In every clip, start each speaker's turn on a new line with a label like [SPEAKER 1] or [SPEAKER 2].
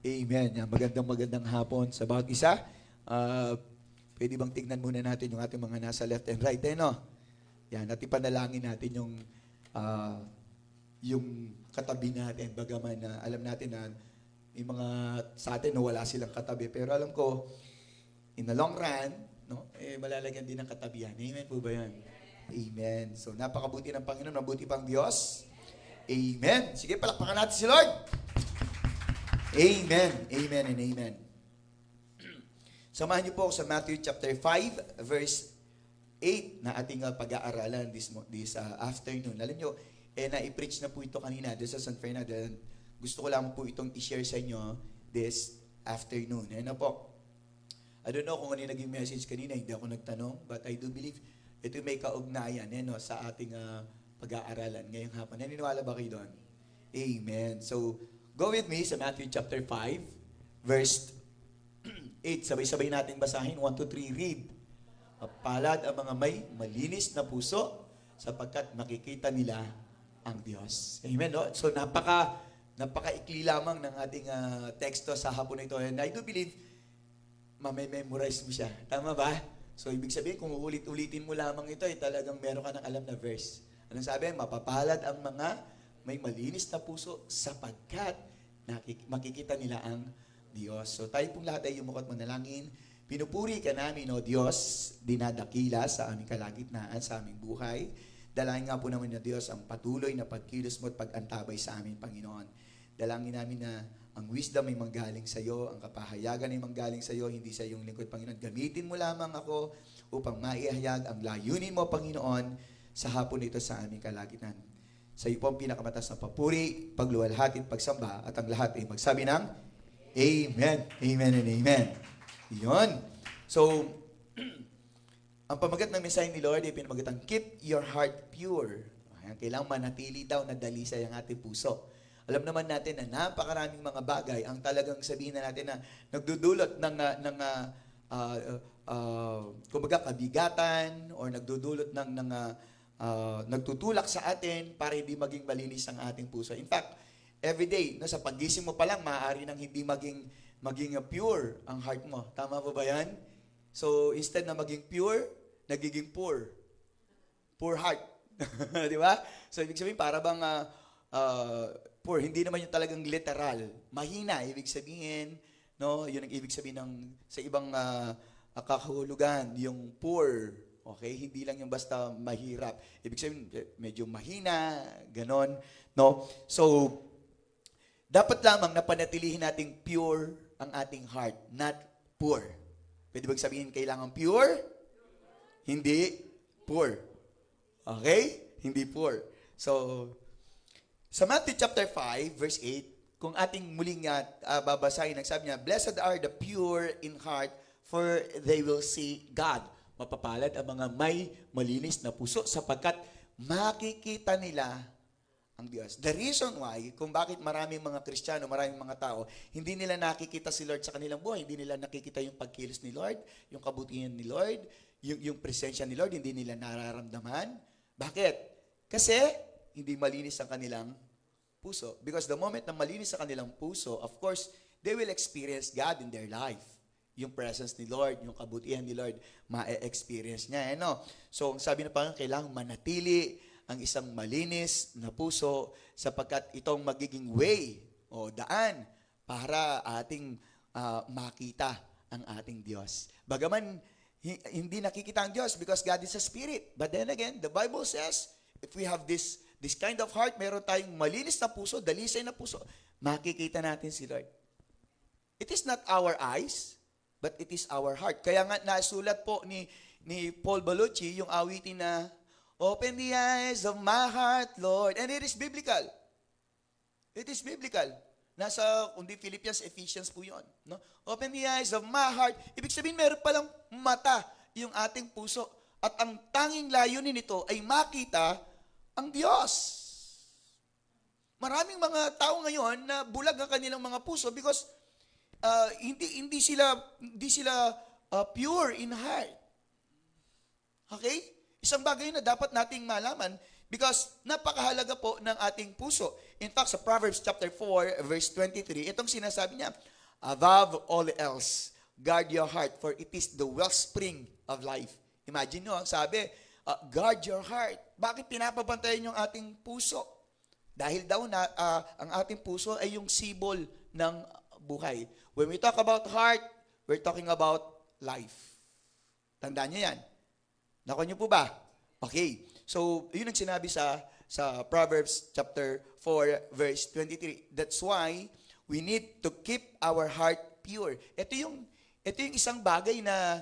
[SPEAKER 1] Amen. Yan, magandang hapon sa bawat isa. Ah, pwede bang tignan muna natin yung ating mga nasa left and right, no? Yan, at ipanalangin natin yung katabi natin. Bagaman na alam natin na may mga sa atin na wala silang katabi. Pero alam ko, in the long run, no, malalagyan din ng katabihan. Amen po ba yan? Amen. So, napakabuti ng Panginoon. Mabuti pang Diyos. Amen. Sige, palakpakan natin si Lord. Amen. Amen and amen. Samahan niyo po ako sa Matthew chapter 5, verse 8 na ating pag-aaralan this afternoon. Alam niyo, na-i-preach na po ito kanina doon sa San Fernando. Gusto ko lang po itong i-share sa inyo this afternoon. Ano po? I don't know kung ano yung naging message kanina, hindi ako nagtanong, but I do believe ito may kaugnayan sa ating pag-aaralan ngayong hapon. Naniniwala ba kayo doon? Amen. So, go with me sa Matthew chapter 5, verse 8. Sabay-sabay natin basahin. 1, 2, 3, read. Palad ang mga may malinis na puso sapagkat makikita nila ang Diyos. Amen. No? So, napaka-ikli lamang ng ating teksto sa hapon na ito. And I do believe, mamememorize mo siya. Tama ba? So, ibig sabihin, kung ulit-ulitin mo lamang ito, talagang meron ka ng alam na verse. Anong sabi? Mapapalad ang mga may malinis na puso sapagkat makikita nila ang Diyos. So, tayo pong lahat ay yumukot manalangin. Pinupuri ka namin, O Diyos, dinadakila sa aming kalagitnaan, sa aming buhay. Dalangin nga po naman na Diyos ang patuloy na pagkilos mo at pag-antabay sa aming Panginoon. Dalangin namin na ang wisdom ay manggaling sa iyo, ang kapahayagan ay manggaling sa iyo, hindi sa iyong lingkod, Panginoon. Gamitin mo lamang ako upang maihayag ang layunin mo, Panginoon, sa hapon nito sa aming kalagitnaan. Sa iyo po ang pinakamatas na papuri, pagluwalhati at pagsamba, at ang lahat ay magsabi ng Amen. Amen and Amen. Yun. So, ang pamagat ng mensahe ni Lord ay pinamagatang, keep your heart pure. Ayan, kailangang manatili daw na dalisay ang ating puso. Alam naman natin na napakaraming mga bagay ang talagang sabihin na natin na nagdudulot ng kumbaga kabigatan or nagdudulot ng nagtutulak sa atin para hindi maging malinis ang ating puso. In fact, every day, sa paggising mo pa lang, maaari nang hindi maging pure ang heart mo. Tama po ba yan? So, instead na maging pure, nagiging poor. Poor heart. Di ba? So, ibig sabihin, para bang poor, hindi naman yung talagang literal. Mahina, ibig sabihin, no? Yun ang ibig sabihin sa ibang kakahulugan, yung poor. Okay? Hindi lang yung basta mahirap. Ibig sabihin, medyo mahina, ganon. No? So, dapat lamang na panatilihin nating pure ang ating heart, not poor. Pwede bang sabihin, kailangan pure? Hindi poor. Okay? Hindi poor. So, sa Matthew chapter 5, verse 8, kung ating muling babasahin, nagsabi niya, blessed are the pure in heart, for they will see God. Mapapalad ang mga may malinis na puso, sapagkat makikita nila ang Diyos. The reason why, kung bakit maraming mga Kristiyano, maraming mga tao, hindi nila nakikita si Lord sa kanilang buhay, hindi nila nakikita yung pagkilos ni Lord, yung kabutihan ni Lord, yung presensya ni Lord, hindi nila nararamdaman. Bakit? Kasi, hindi malinis ang kanilang puso. Because the moment na malinis ang kanilang puso, of course, they will experience God in their life. Yung presence ni Lord, yung kabutihan ni Lord, ma-experience niya. So, sabi na parang kailangang manatili ang isang malinis na puso sapagkat itong magiging way o daan para ating makita ang ating Diyos. Bagaman, hindi nakikita ang Diyos because God is a spirit. But then again, the Bible says, if we have this kind of heart, meron tayong malinis na puso, dalisay na puso, makikita natin si Lord. It is not our eyes, but it is our heart. Kaya nga nasulat po ni Paul Balucci yung awitin na, open the eyes of my heart, Lord. And it is biblical. It is biblical. Nasa, kundi Philippians, Ephesians po yun. No? Open the eyes of my heart. Ibig sabihin, meron palang mata yung ating puso. At ang tanging layunin nito ay makita ang Diyos. Maraming mga tao ngayon na bulag ang kanilang mga puso because hindi sila pure in heart. Okay? Isang bagay na dapat nating malaman, Because napakahalaga po ng ating puso. In fact, sa Proverbs chapter 4, verse 23, itong sinasabi niya, above all else, guard your heart, for it is the wellspring of life. Imagine nyo, ang sabi, guard your heart. Bakit pinapabantayan yung ating puso? Dahil daw na ang ating puso ay yung sibol ng buhay. When we talk about heart, we're talking about life. Tandaan nyo yan. Nakuha nyo po ba? Okay. So, yun ang sinabi sa Proverbs chapter 4, verse 23. That's why we need to keep our heart pure. Ito yung isang bagay na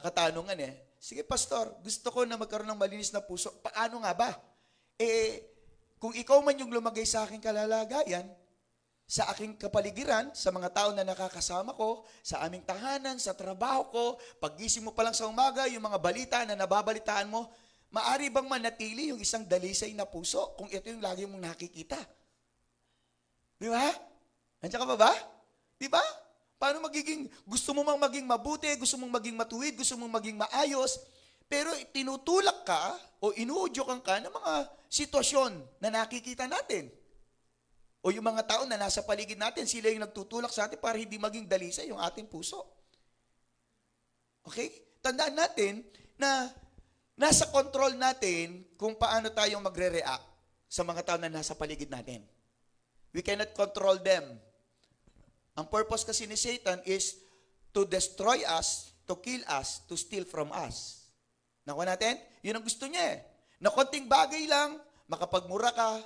[SPEAKER 1] katanungan eh. Sige, pastor, gusto ko na magkaroon ng malinis na puso. Paano nga ba? Kung ikaw man yung lumagay sa aking kalalagayan, sa aking kapaligiran, sa mga tao na nakakasama ko, sa aming tahanan, sa trabaho ko, paggising mo pa lang sa umaga, yung mga balita na nababalitaan mo, maari bang manatili yung isang dalisay na puso kung ito yung lagi mong nakikita? Di ba? Nandiyan ka ba? Di ba? Paano gusto mo mang maging mabuti, gusto mong maging matuwid, gusto mong maging maayos, pero tinutulak ka o inuudyokan ka ng mga sitwasyon na nakikita natin. O yung mga tao na nasa paligid natin, sila yung nagtutulak sa atin para hindi maging dalisay yung ating puso. Okay? Tandaan natin na nasa control natin kung paano tayong magre-react sa mga tao na nasa paligid natin. We cannot control them. Ang purpose kasi ni Satan is to destroy us, to kill us, to steal from us. Nakuha natin? Yun ang gusto niya eh. Na konting bagay lang, makapagmura ka,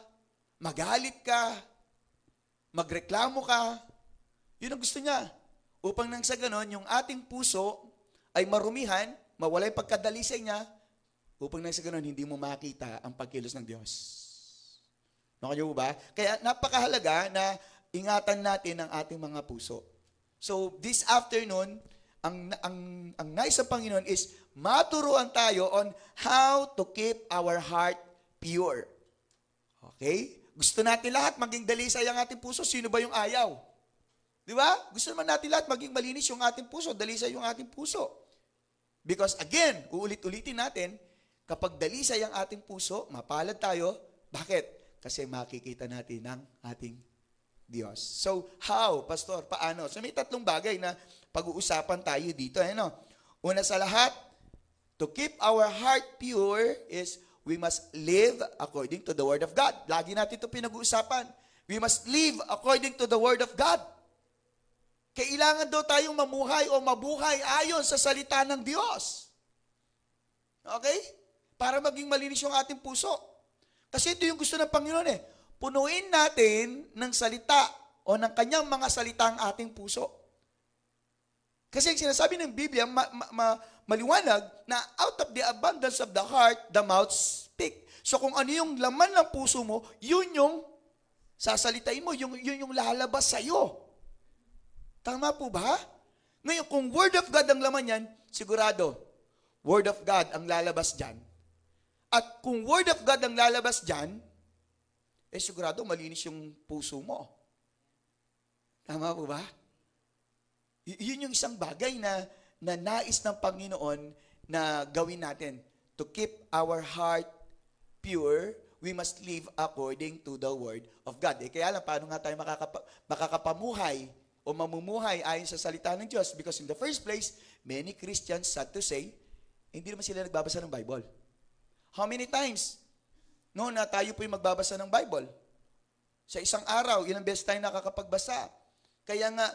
[SPEAKER 1] magalit ka, magreklamo ka. Yun ang gusto niya. Upang nang sa ganon, yung ating puso ay marumihan, mawala yung pagkadalisay niya, upang nang sa ganon, hindi mo makita ang pagkilos ng Diyos. Nakuha niyo ba? Kaya napakahalaga na ingatan natin ang ating mga puso. So, this afternoon, ang nais ng Panginoon is maturuan tayo on how to keep our heart pure. Okay? Gusto natin lahat maging dalisay ang ating puso. Sino ba yung ayaw? Di ba? Gusto naman natin lahat maging malinis yung ating puso, dalisay yung ating puso. Because again, uulit-ulitin natin, kapag dalisay ang ating puso, mapalad tayo. Bakit? Kasi makikita natin ang ating Diyos. So, how, Pastor? Paano? So, may tatlong bagay na pag-uusapan tayo dito. Ano? Una sa lahat, to keep our heart pure is we must live according to the Word of God. Lagi natin ito pinag-uusapan. We must live according to the Word of God. Kailangan daw tayong mamuhay o mabuhay ayon sa salita ng Diyos. Okay? Para maging malinis yung ating puso. Kasi ito yung gusto ng Panginoon eh. Punuin natin ng salita o ng kanyang mga salita ang ating puso. Kasi ang sinasabi ng Biblia, maliwanag na out of the abundance of the heart, the mouth speak. So kung ano yung laman ng puso mo, yun yung sasalitain mo, yun yung lalabas sa'yo. Tama po ba? Ngayon, kung Word of God ang laman yan, sigurado, Word of God ang lalabas dyan. At kung Word of God ang lalabas dyan, sigurado malinis yung puso mo. Tama po ba? Yun yung isang bagay na nais ng Panginoon na gawin natin. To keep our heart pure, we must live according to the Word of God. Kaya lang, paano nga tayo makakapamuhay o mamumuhay ayon sa salita ng Diyos? Because in the first place, many Christians, sad to say, hindi naman sila nagbabasa ng Bible. How many times na tayo po yung magbabasa ng Bible? Sa isang araw, ilang beses tayo nakakapagbasa. Kaya nga,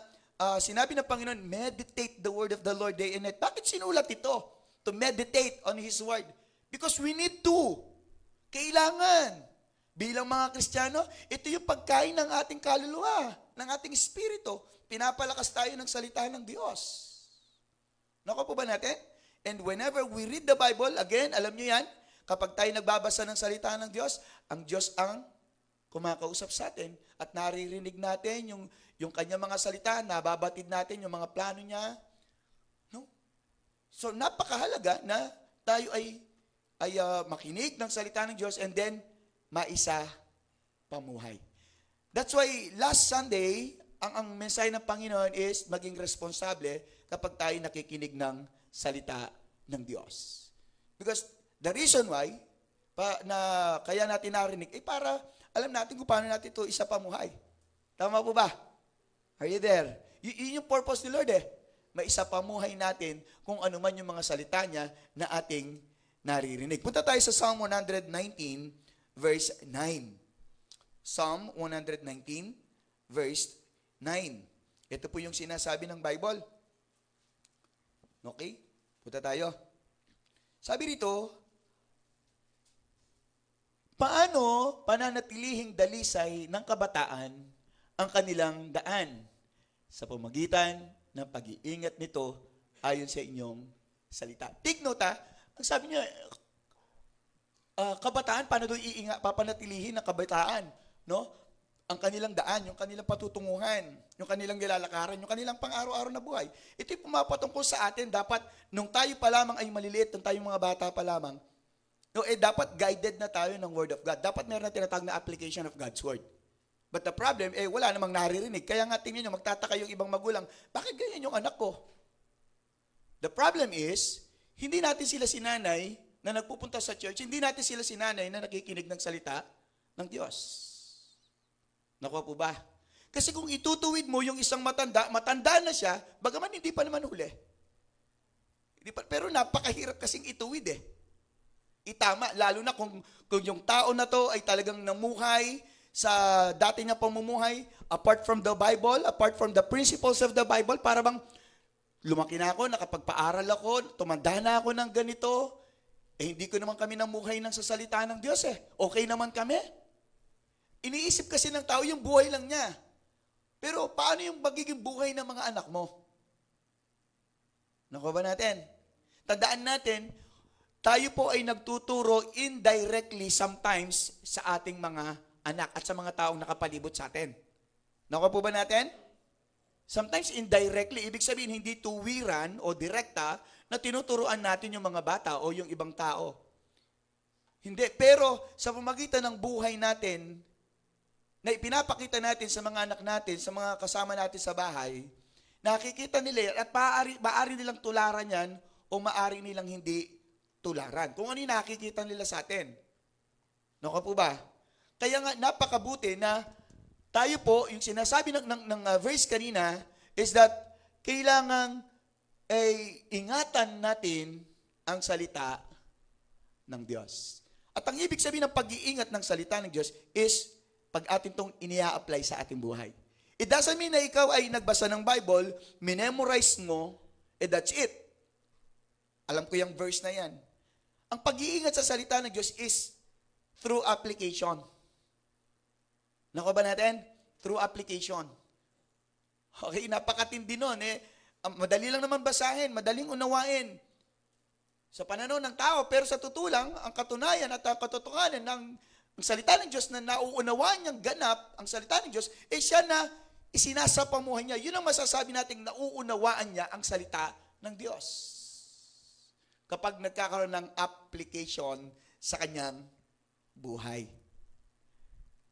[SPEAKER 1] sinabi ng Panginoon, meditate the word of the Lord day and night. Bakit sinulat ito? To meditate on His word. Because we need to. Kailangan. Bilang mga Kristiyano, ito yung pagkain ng ating kaluluwa, ng ating espiritu. Pinapalakas tayo ng salita ng Diyos. Nakuha po ba natin? And whenever we read the Bible, again, alam nyo yan, kapag tayo nagbabasa ng salita ng Diyos ang kumakausap sa atin at naririnig natin yung kanyang mga salita, nababatid natin yung mga plano niya. No? So, napakahalaga na tayo ay makinig ng salita ng Diyos and then maisa pamuhay. That's why last Sunday, ang mensahe ng Panginoon is maging responsable kapag tayo nakikinig ng salita ng Diyos. Because the reason why kaya natin narinig, para alam natin kung paano natin ito isa pamuhay. Tama po ba? Are you there? Yun yung purpose ni Lord eh. Maisa pamuhay natin kung ano man yung mga salita niya na ating naririnig. Punta tayo sa Psalm 119, verse 9. Psalm 119, verse 9. Ito po yung sinasabi ng Bible. Okay? Punta tayo. Sabi rito, paano pananatilihing dalisay ng kabataan ang kanilang daan sa pamagitan ng pag-iingat nito ayon sa inyong salita. Take note ang sabi niya, kabataan, paano doon papanatilihin ng kabataan? No? Ang kanilang daan, yung kanilang patutunguhan, yung kanilang nilalakaran, yung kanilang pang-araw-araw na buhay. Ito'y pumapatungkol sa atin, dapat nung tayo pa lamang ay maliliit, nung tayo mga bata pa lamang, no, dapat guided na tayo ng Word of God. Dapat meron na tinatawag na application of God's Word. But the problem, wala namang naririnig. Kaya nga tingnan nyo, magtataka yung ibang magulang, bakit ganyan yung anak ko? The problem is, hindi natin sila sinanay na nagpupunta sa church, hindi natin sila sinanay na nakikinig ng salita ng Diyos. Nakuha po ba? Kasi kung itutuwid mo yung isang matanda na siya, bagaman hindi pa naman huli. Pero napakahirap kasing ituwid eh. Itama, lalo na kung yung tao na to ay talagang namuhay sa dati niya pamumuhay, apart from the Bible, apart from the principles of the Bible, para bang lumaki na ako, nakapagpaaral ako, tumanda na ako ng ganito, hindi ko naman kami namuhay ng sa salita ng Diyos eh. Okay naman kami. Iniisip kasi ng tao yung buhay lang niya. Pero paano yung magiging buhay ng mga anak mo? Nakuha ba natin? Tandaan natin, tayo po ay nagtuturo indirectly sometimes sa ating mga anak at sa mga taong nakapalibot sa atin. Nakuha po ba natin? Sometimes indirectly, ibig sabihin hindi tuwiran o direkta na tinuturuan natin yung mga bata o yung ibang tao. Hindi, pero sa pamagitan ng buhay natin, na ipinapakita natin sa mga anak natin, sa mga kasama natin sa bahay, nakikita nila at maaari nilang tularan yan o maaari nilang hindi tularan. Kung ano yung nakikita nila sa atin. Nakuha po ba? Kaya nga napakabuti na tayo po, yung sinasabi ng verse kanina is that kailangang ingatan natin ang salita ng Diyos. At ang ibig sabihin ng pag-iingat ng salita ng Diyos is pag atin itong inia-apply sa ating buhay. It doesn't mean na ikaw ay nagbasa ng Bible, minemorize mo, that's it. Alam ko yung verse na yan. Ang pag-iingat sa salita ng Diyos is through application. Nakuha ba natin? Through application. Okay, napakatindi nun. Madali lang naman basahin, madaling unawain sa pananaw ng tao, pero sa totoo lang, ang katunayan at ang katotohanan ng salita ng Diyos na nauunawaan niyang ganap, ang salita ng Diyos, siya na isinasapamuhay niya. Yun ang masasabi natin, nauunawaan niya ang salita ng Diyos. Kapag nagkakaroon ng application sa kanyang buhay.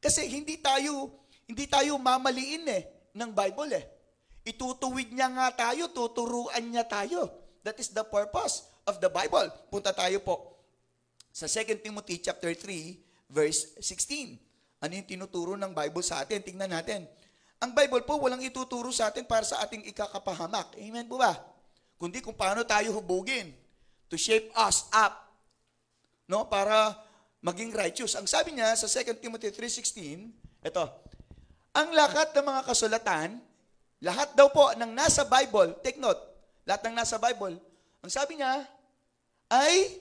[SPEAKER 1] Kasi hindi tayo mamaliin ng Bible Itutuwid niya nga tayo, tuturuan niya tayo. That is the purpose of the Bible. Punta tayo po sa 2 Timothy chapter 3, verse 16. Ano yung tinuturo ng Bible sa atin? Tingnan natin. Ang Bible po, walang ituturo sa atin para sa ating ikakapahamak. Amen po ba? Kundi kung paano tayo hubugin to shape us up, no, para maging righteous. Ang sabi niya sa 2 Timothy 3:16, ito, ang lahat ng mga kasulatan, lahat daw po ng nasa Bible, take note, lahat ng nasa Bible, ang sabi niya, ay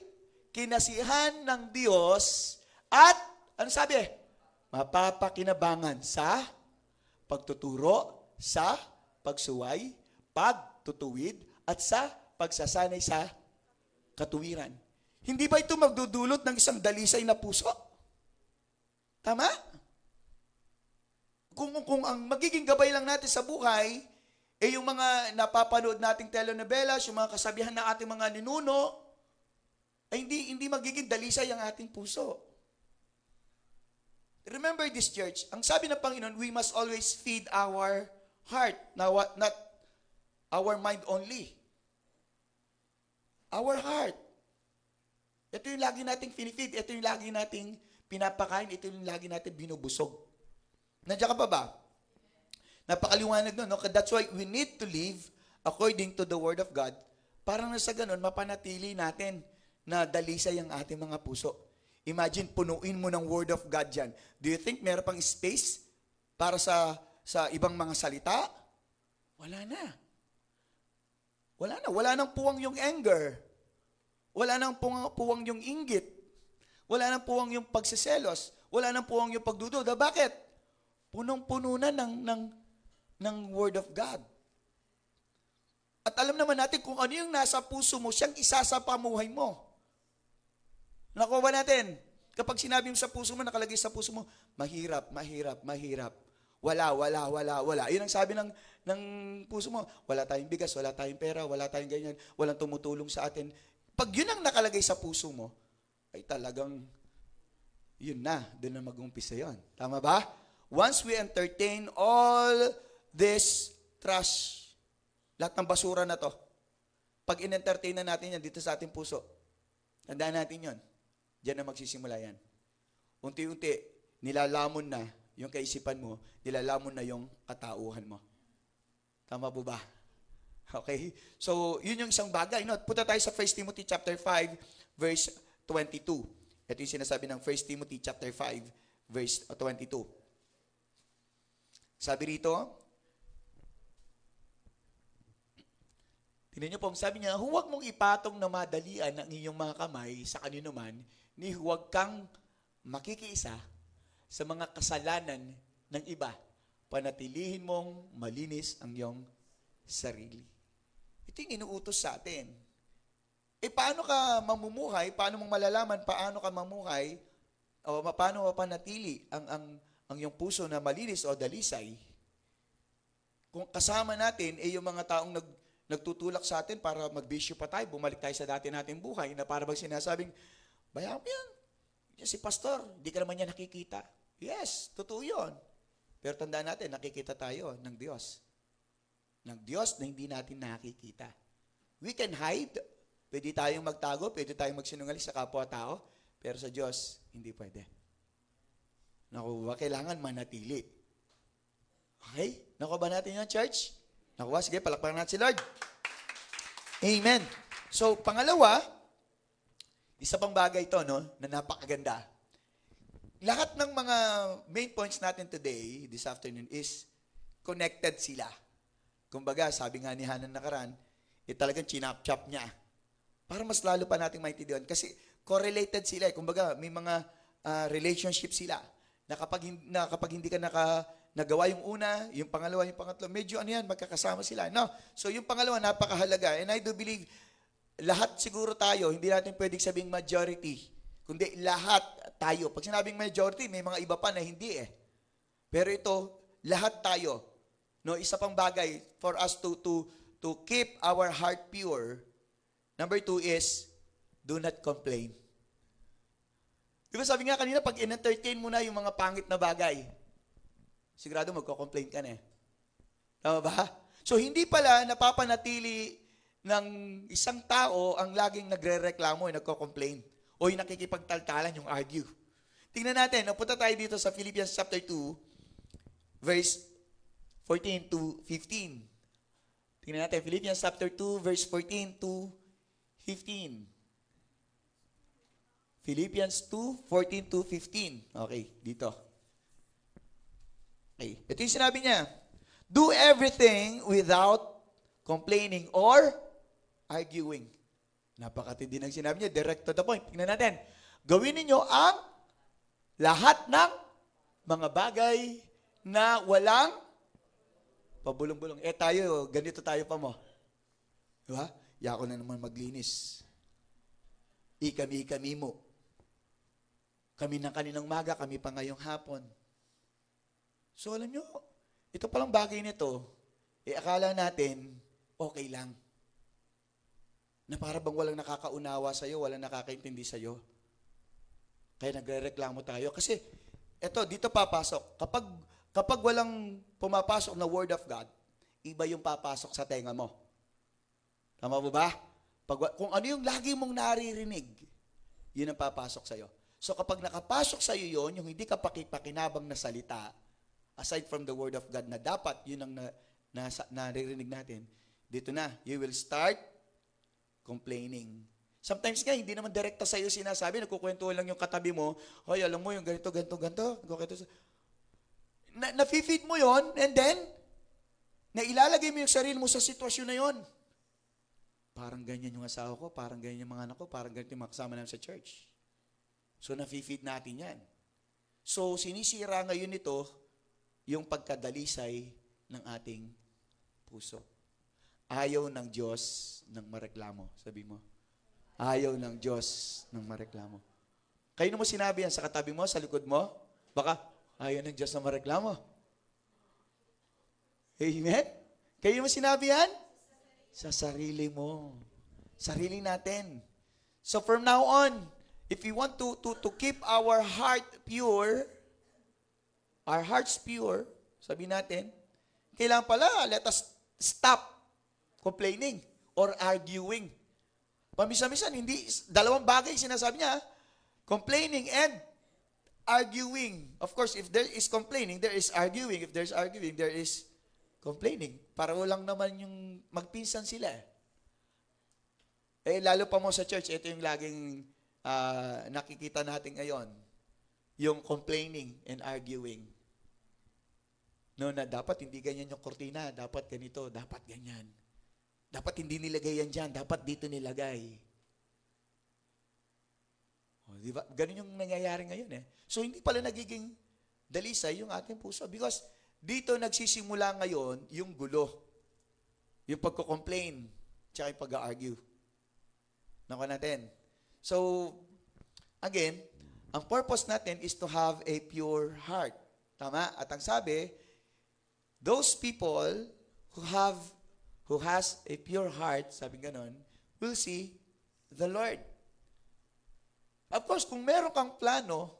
[SPEAKER 1] kinasihan ng Diyos at, ano sabi? Mapapakinabangan sa pagtuturo, sa pagsuway, pagtutuwid, at sa pagsasanay sa katuwiran. Hindi ba ito magdudulot ng isang dalisay na puso? Tama? Kung ang magiging gabay lang natin sa buhay, yung mga napapanood nating telenovelas, yung mga kasabihan ng ating mga ninuno, ay hindi magiging dalisay ang ating puso. Remember this, church, ang sabi ng Panginoon, we must always feed our heart, not our mind only. Our heart. Ito yung lagi nating finifeed. Ito yung lagi nating pinapakain. Ito yung lagi nating binubusog. Nandiyan ka pa ba? Napakaliwanag nun. No? That's why we need to live according to the Word of God para na sa ganun, mapanatili natin na dalisay ang ating mga puso. Imagine, punuin mo ng Word of God dyan. Do you think meron pang space para sa ibang mga salita? Wala na. Wala na. Wala nang puwang yung anger. Wala nang puwang yung inggit. Wala nang puwang yung pagsiselos. Wala nang puwang yung pagdududa. Bakit? Punong-puno na ng Word of God. At alam naman natin kung ano yung nasa puso mo, siyang isa sa pamuhay mo. Nakuha ba natin? Kapag sinabi mo sa puso mo, nakalagay sa puso mo, mahirap, mahirap, mahirap. Wala, wala, wala, wala. Yun ang sabi ng puso mo. Wala tayong bigas, wala tayong pera, wala tayong ganyan, walang tumutulong sa atin. Pag yun ang nakalagay sa puso mo, ay talagang, yun na, doon na mag-umpisa yun. Tama ba? Once we entertain all this trash, lahat ng basura na to, pag in-entertain na natin yan dito sa ating puso, tandaan natin yun. Diyan na magsisimula yan. Unti-unti, nilalamon na yung kaisipan mo, nilalamon na yung katauhan mo. Tama po ba? Okay? So, yun yung isang bagay. No? Punta tayo sa 1 Timothy chapter 5, verse 22. Ito yung sinasabi ng 1 Timothy chapter 5, verse 22. Sabi rito, tingnan niyo po, sabi niya, huwag mong ipatong na madalian ang iyong mga kamay sa kanino man, ni huwag kang makikiisa sa mga kasalanan ng iba. Panatilihin mong malinis ang iyong sarili. Ito yung inuutos sa atin. Paano ka mamumuhay? Paano mong malalaman paano ka mamuhay? O paano mapanatili ang iyong puso na malinis o dalisay? Kung kasama natin yung mga taong nagtutulak sa atin para magbisyo pa tayo, bumalik tayo sa dati nating buhay, na para bang sinasabing, bayaan mo yan. Yan si pastor, hindi ka naman niya nakikita. Yes, totoo yun. Pero tandaan natin, nakikita tayo ng Diyos. Ng Diyos na hindi natin nakikita. We can hide. Pwede tayong magtago, pwede tayong magsinungaling sa kapwa-tao, pero sa Diyos, hindi pwede. Naku, kailangan manatili. Okay? Nakuha ba natin yun, church? Nakuha? Sige, palakpakan natin si Lord. Amen. So, pangalawa, isa pang bagay ito, no, na napakaganda. Lahat ng mga main points natin today, this afternoon, is connected sila. Kumbaga, sabi nga ni Hanan nakaraan, talagang chinap-chop niya. Para mas lalo pa nating maintindihan. Kasi correlated sila. Kumbaga, may mga relationship sila. Na kapag hindi ka nagawa yung una, yung pangalawa, yung pangatlo, medyo magkakasama sila. No? So, yung pangalawa, napakahalaga. And I do believe, lahat siguro tayo, hindi natin pwedeng sabing majority, kundi lahat tayo. Pag sinabing majority, may mga iba pa na hindi eh. Pero ito, lahat tayo. No, isa pang bagay for us to keep our heart pure. Number 2 is, do not complain. Di ba sabi nga kanina, pag in-entertain mo na yung mga pangit na bagay, sigurado magko-complain ka na eh. Tama ba? So, hindi pala napapanatili ng isang tao ang laging nagre-reklamo, nagko-complain, o yung nakikipagtaltalan, yung argue. Tingnan natin, punta tayo dito sa Philippians chapter 2, verse 14 to 15. Tingnan natin, Philippians chapter 2, verse 14 to 15. Philippians 2, 14 to 15. Okay, dito. Okay, ito yung sinabi niya. Do everything without complaining or arguing. Napakatindi ng sinabi niya, direct to the point. Tingnan natin. Gawin ninyo ang lahat ng mga bagay na walang pabulong-bulong. Tayo, ganito tayo pa mo. Diba? Yako na naman maglinis. Ikami mo. Kami ng kaninang maga, kami pa ngayong hapon. So alam nyo, ito palang bagay nito, akala natin, okay lang. Na para bang walang nakakaunawa sa'yo, walang nakakaintindi sa'yo. Kaya nagre-reklamo tayo. Kasi, dito papasok. Kapag walang pumapasok na Word of God, iba yung papasok sa tenga mo. Tama ba? Kung ano yung lagi mong naririnig, Yun ang papasok sa'yo. So kapag nakapasok sa'yo yun, yung hindi ka pakipakinabang na salita, aside from the Word of God na dapat, yun ang naririnig natin, dito na, you will start complaining. Sometimes nga, hindi naman direkta sa'yo sinasabi, nagkukwento lang yung katabi mo, hoy, alam mo yung ganito, na-feed mo yon, and then, nailalagay mo yung sarili mo sa sitwasyon na yon. Parang ganyan yung asawa ko, parang ganyan yung mga anak ko, parang ganyan yung mga kasama namin sa church. So, na-feed natin yan. So, sinisira ngayon ito, yung pagkadalisay ng ating puso. Ayaw ng Diyos ng mareklamo. Sabi mo, ayaw ng Diyos ng mareklamo. Kayo mo sinabi yan sa katabi mo, sa likod mo, baka ayaw ng Diyos ng mareklamo. Amen? Kayo mo sinabi yan? Sa sarili mo. Sarili natin. So from now on, if we want to keep our heart pure, our hearts pure, sabi natin, kailangan pala, let us stop complaining or arguing. Pamisa-misan, hindi, dalawang bagay sinasabi niya, complaining and arguing. Of course, if there is complaining, there is arguing. If there's arguing, there is complaining. Para lang naman yung magpinsan sila. Lalo pa mo sa church, ito yung laging nakikita natin ngayon. Yung complaining and arguing. No, na dapat hindi ganyan yung kortina, dapat ganito, dapat ganyan. Dapat hindi nilagay yan dyan, dapat dito nilagay. O, di ba? Ganun yung nangyayari ngayon eh. So, hindi pala nagiging dalisay yung ating puso. Because dito nagsisimula ngayon yung gulo. Yung pagko-complain, tsaka yung pag-argue. Nakuha natin. So, again, ang purpose natin is to have a pure heart. Tama? At ang sabi, those people who has a pure heart, sabi ganon, will see the Lord. Of course, kung meron kang plano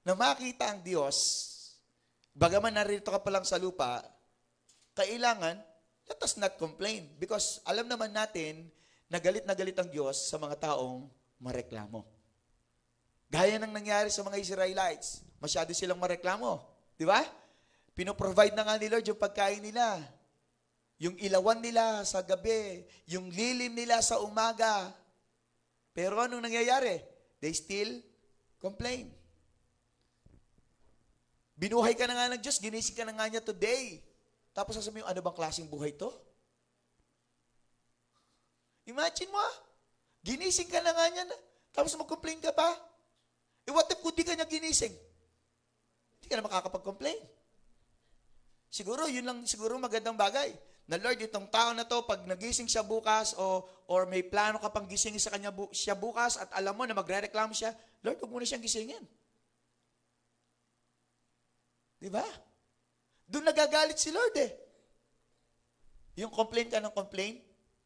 [SPEAKER 1] na makita ang Diyos, bagaman narito ka pa lang sa lupa, kailangan, let us not complain. Because alam naman natin na galit ang Diyos sa mga taong mareklamo. Gaya ng nangyari sa mga Israelites, masyado silang mareklamo. Di ba? Pinoprovide na nga ni Lord yung pagkain nila. Yung ilawan nila sa gabi, yung lilim nila sa umaga. Pero anong nangyayari? They still complain. Binuhay ka na nga ng Diyos, ginising ka na nga niya today. Tapos sasabihin mo, ano bang klaseng buhay to? Imagine mo, ginising ka na nga niya, tapos mag-complain ka pa? What if kung di ka niya ginising? Hindi ka na makakapag-complain. Siguro, yun lang siguro magandang bagay. Na Lord, itong tao na to, pag nagising siya bukas or may plano ka pang gisingin sa kanya siya bukas at alam mo na magre-reklamo siya, Lord, huwag mo na siyang gisingin. Di ba? Doon nagagalit si Lord eh. Yung complain ka ng complain,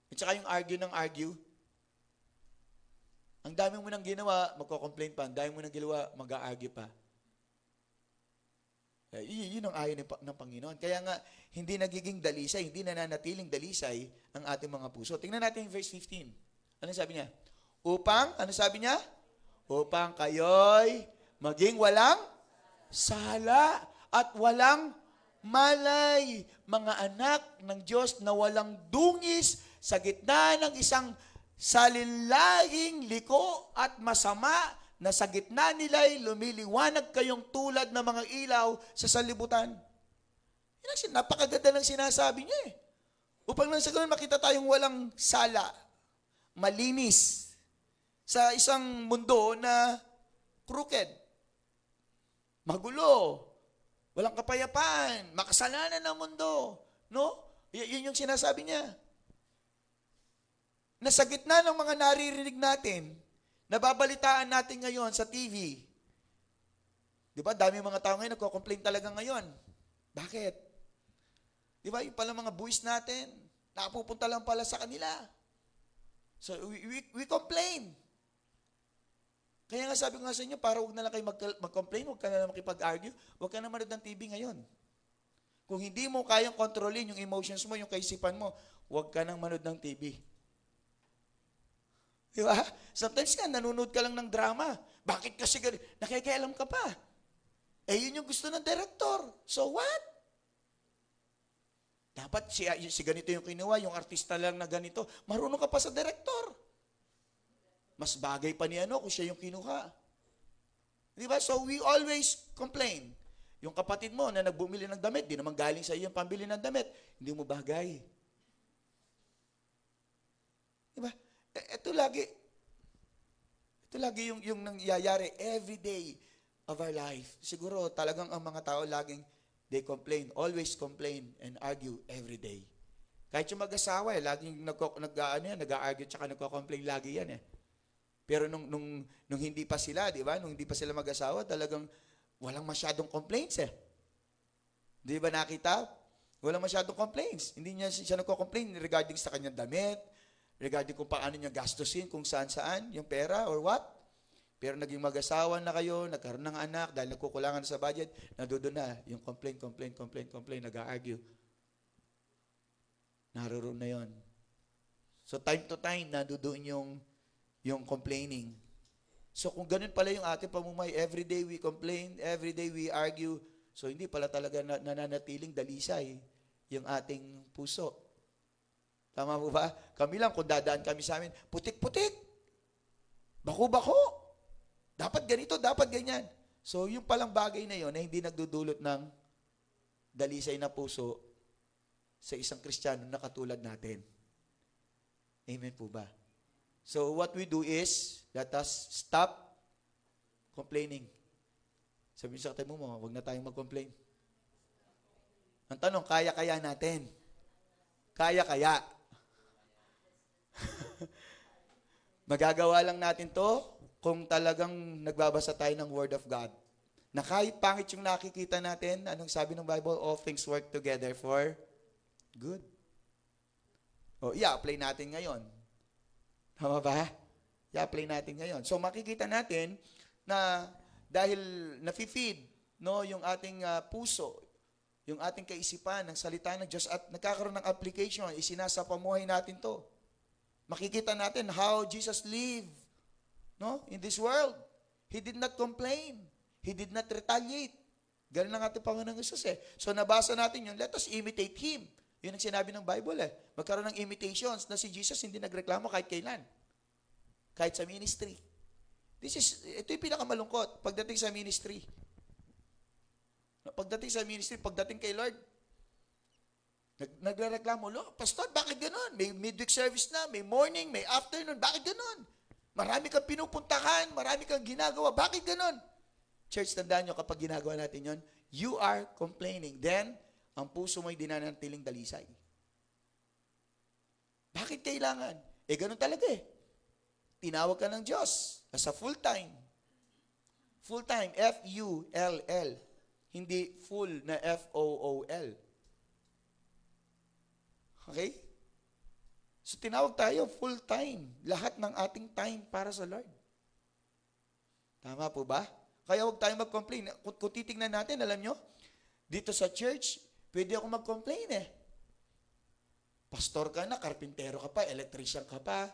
[SPEAKER 1] at saka yung argue ng argue. Ang dami mo nang ginawa, magko-complain pa. Ang dami mo nang ginawa, mag-argue pa. Yun ang ayaw ng Panginoon. Kaya nga, hindi nagiging dalisay, hindi nananatiling dalisay ang ating mga puso. Tingnan natin yung verse 15. Ano sabi niya? Ano sabi niya? Upang kayo'y maging walang sala at walang malay, mga anak ng Diyos na walang dungis sa gitna ng isang salinlahing liko at masama na sa gitna nila'y lumiliwanag kayong tulad ng mga ilaw sa salibutan. Napakaganda ng sinasabi niya eh. Upang lang sa ganun makita tayong walang sala, malinis, sa isang mundo na crooked, magulo, walang kapayapaan, makasalanan ng mundo. No? Yun yung sinasabi niya. Na sa gitna ng mga naririnig natin, nababalitaan natin ngayon sa TV. Di ba? Dami mga tao ngayon nagko-complain talaga ngayon. Bakit? Di ba? Yung pala mga buwis natin, nakapupunta lang pala sa kanila. So, we complain. Kaya nga sabi ko nga sa inyo, para huwag na lang kayo mag-complain, huwag ka na lang makipag-argue, huwag ka na manood ng TV ngayon. Kung hindi mo kayang kontrolin yung emotions mo, yung kaisipan mo, huwag ka nang manood ng TV. Di ba? Sometimes nga, nanonood ka lang ng drama. Bakit kasi ganun? Nakikialam ka pa. Eh, yun yung gusto ng director. So what? Dapat si ganito yung kinuha, yung artista lang na ganito. Marunong ka pa sa director. Mas bagay pa ni kung siya yung kinuha. Di ba? So we always complain. Yung kapatid mo na nagbumili ng damit, di naman galing sa iyo yung pambili ng damit. Hindi mo bagay. Di ba? Ito lagi yung nangyayari every day of our life. Siguro talagang ang mga tao laging they complain, always complain and argue every day. Kahit yung mag-asawa, laging nag-argue tsaka nagko-complain lagi yan . Pero nung hindi pa sila, di ba? Nung hindi pa sila mag-asawa, talagang walang masyadong complaints . Di ba nakita? Walang masyadong complaints. Hindi siya nagko-complain regarding sa kanyang damit, regarding kung paano niya gastusin, kung saan-saan, yung pera or what. Pero naging mag-asawa na kayo, nagkaroon ng anak, dahil nagkukulangan na sa budget, nandoon na yung complain, nag-argue. Naroon na yon. So time to time, nandoon yung complaining. So kung ganun pala yung ating pamumuhay, everyday we complain, everyday we argue, so hindi pala talaga nananatiling dalisay yung ating puso. Tama po ba? Kami lang, kung dadaan kami sa amin, putik-putik, bako-bako, dapat ganito, dapat ganyan. So yung palang bagay na yon na hindi nagdudulot ng dalisay na puso sa isang Kristiyano na katulad natin. Amen po ba? So what we do is, let us stop complaining. Sabihin sa katabi mo, huwag na tayong mag-complain. Ang tanong, kaya-kaya natin. Kaya-kaya. Magagawa lang natin to kung talagang nagbabasa tayo ng Word of God. Na kahit pangit yung nakikita natin, anong sabi ng Bible? All things work together for good. O, i-apply natin ngayon. Tama ba? I-apply natin ngayon. So, makikita natin na dahil nafi-feed yung ating puso, yung ating kaisipan ng salita ng Diyos at nagkakaroon ng application, isinasapamuhay natin to. Makikita natin how Jesus lived in this world. He did not complain. He did not retaliate. Ganun ang ating Panginoong Jesus . So nabasa natin yun, let us imitate Him. Yun ang sinabi ng Bible . Magkaroon ng imitations na si Jesus hindi nagreklamo kahit kailan. Kahit sa ministry. Ito yung pinakamalungkot pagdating sa ministry. Pagdating kay Lord, nagrereklamo, Pastor, bakit ganun? May midweek service na, may morning, may afternoon, bakit ganun? Marami kang pinupuntahan, marami kang ginagawa, bakit ganun? Church, tandaan nyo, kapag ginagawa natin yon, you are complaining. Then, ang puso mo'y dinanatiling dalisay. Bakit kailangan? Ganun talaga . Tinawag ka ng Diyos as a full-time. Full-time, F-U-L-L. Hindi full na F-O-O-L. Okay? So, tinawag tayo full-time. Lahat ng ating time para sa Lord. Tama po ba? Kaya huwag tayong mag-complain. Kung titignan natin, alam nyo, dito sa church, pwede ako mag-complain . Pastor ka na, karpintero ka pa, electrician ka pa,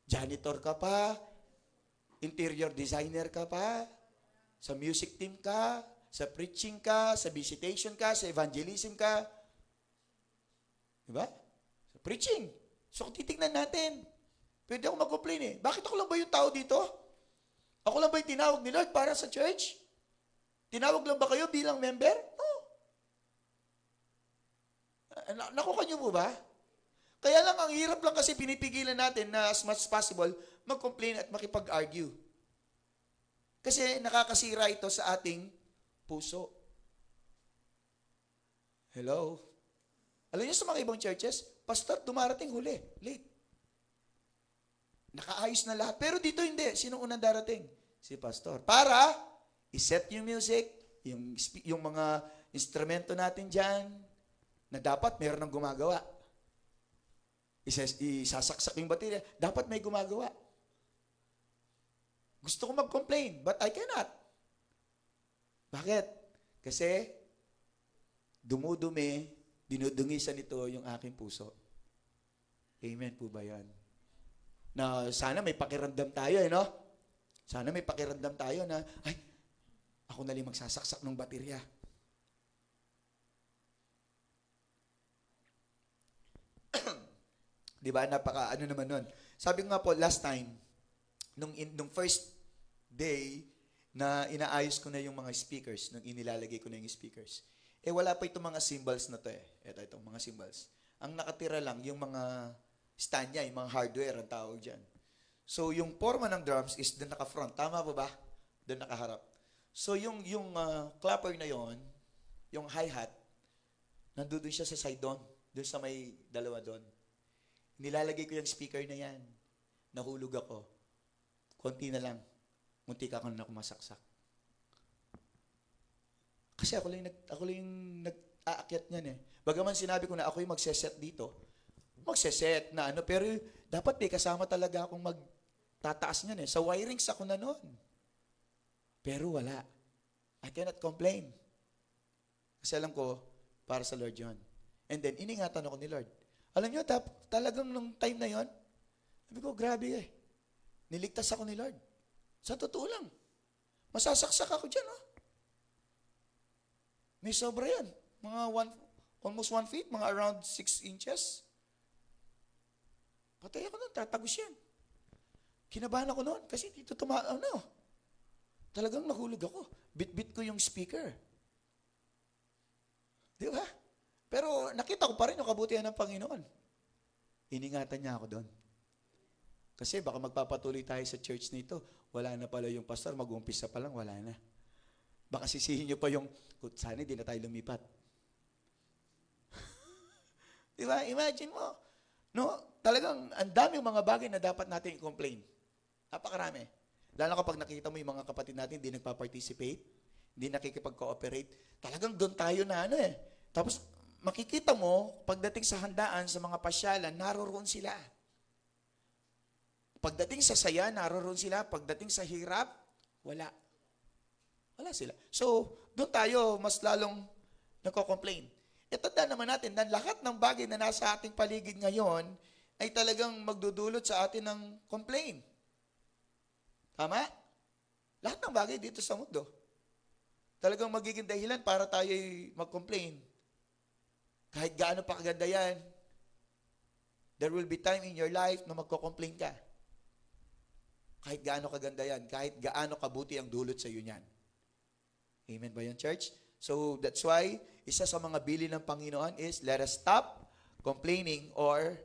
[SPEAKER 1] janitor ka pa, interior designer ka pa, sa music team ka, sa preaching ka, sa visitation ka, sa evangelism ka. Diba? Sa preaching. So, kung titignan natin, pwede ako mag-complain . Bakit ako lang ba yung tao dito? Ako lang ba yung tinawag ni Lord para sa church? Tinawag lang ba kayo bilang member? No. Nakuha niyo po ba? Kaya lang, ang hirap lang kasi pinipigilan natin na as much as possible, mag-complain at makipag-argue. Kasi nakakasira ito sa ating puso. Hello? Alam niyo sa mga ibang churches, pastor, dumarating huli, late. Nakaayos na lahat. Pero dito hindi. Sino unang darating? Si pastor. Para iset yung music, yung mga instrumento natin dyan, na dapat meron ng gumagawa. Isasaksak yung baterya, dapat may gumagawa. Gusto ko mag-complain, but I cannot. Bakit? Kasi dumudumi, dinudungisan nito yung aking puso. Amen po ba yan? Na sana may pakiramdam tayo, no? Sana may pakiramdam tayo na, ay, ako na lang magsasaksak ng baterya. Di ba? Ano naman nun. Sabi ko nga po, last time, nung first day na inaayos ko na yung mga speakers, nung inilalagay ko na yung speakers, wala pa itong mga symbols na to eh. Itong mga symbols. Ang nakatira lang, yung mga stand niya, yung mga hardware, ang tawag dyan. So, yung forma ng drums is doon naka-front. Tama ba ba? Doon nakaharap. So, yung clapper na yon, yung hi-hat, nandoon siya sa side doon. Doon sa may dalawa doon. Nilalagay ko yung speaker na yan. Nahulog ako. Konti na lang. Munti ka ako na masaksak. Kasi ako lang yung nag-aakyat niyan eh. Bagaman sinabi ko na ako yung magseset dito. Magseset na ano. Pero dapat may kasama talaga akong magtataas niyan eh. Sa wirings ako na noon. Pero wala. I cannot complain. Kasi alam ko, para sa Lord yun. And then, iningatan ako ni Lord. Alam niyo, talagang nung time na yon, sabi ko, grabe eh. Niligtas ako ni Lord. Sa totoo lang. Masasaksak ako dyan, oh. May sobra yan. Almost 1 feet, mga around 6 inches. Patay ako nun, tatagos yan. Kinabahan ako nun, kasi dito talagang nahulog ako. Bit-bit ko yung speaker. Di ba? Pero nakita ko pa rin yung kabutihan ng Panginoon. Iningatan niya ako doon. Kasi baka magpapatuloy tayo sa church nito, wala na pala yung pastor, mag-uumpisa pa lang, wala na. Baka sisihin niyo pa yung, sana di na tayo lumipat. Di ba? Imagine mo. No? Talagang ang daming mga bagay na dapat natin i-complain. Napakarami. Lalo kapag nakita mo yung mga kapatid natin hindi nagpa-participate, hindi nakikipag-cooperate, talagang doon tayo na Tapos makikita mo, pagdating sa handaan, sa mga pasyalan, naroroon sila. Pagdating sa saya, naroroon sila. Pagdating sa hirap, wala. Wala sila. So, doon tayo mas lalong nagko-complain. Tandaan naman natin na lahat ng bagay na nasa ating paligid ngayon ay talagang magdudulot sa atin ng complain. Tama? Lahat ng bagay dito sa mundo. Talagang magiging dahilan para tayo mag-complain. Kahit gaano pa kaganda yan, there will be time in your life na magko-complain ka. Kahit gaano kaganda yan, kahit gaano kabuti ang dulot sa iyo niyan. Amen ba yan, church? So, that's why, isa sa mga bilin ng Panginoon is, let us stop complaining or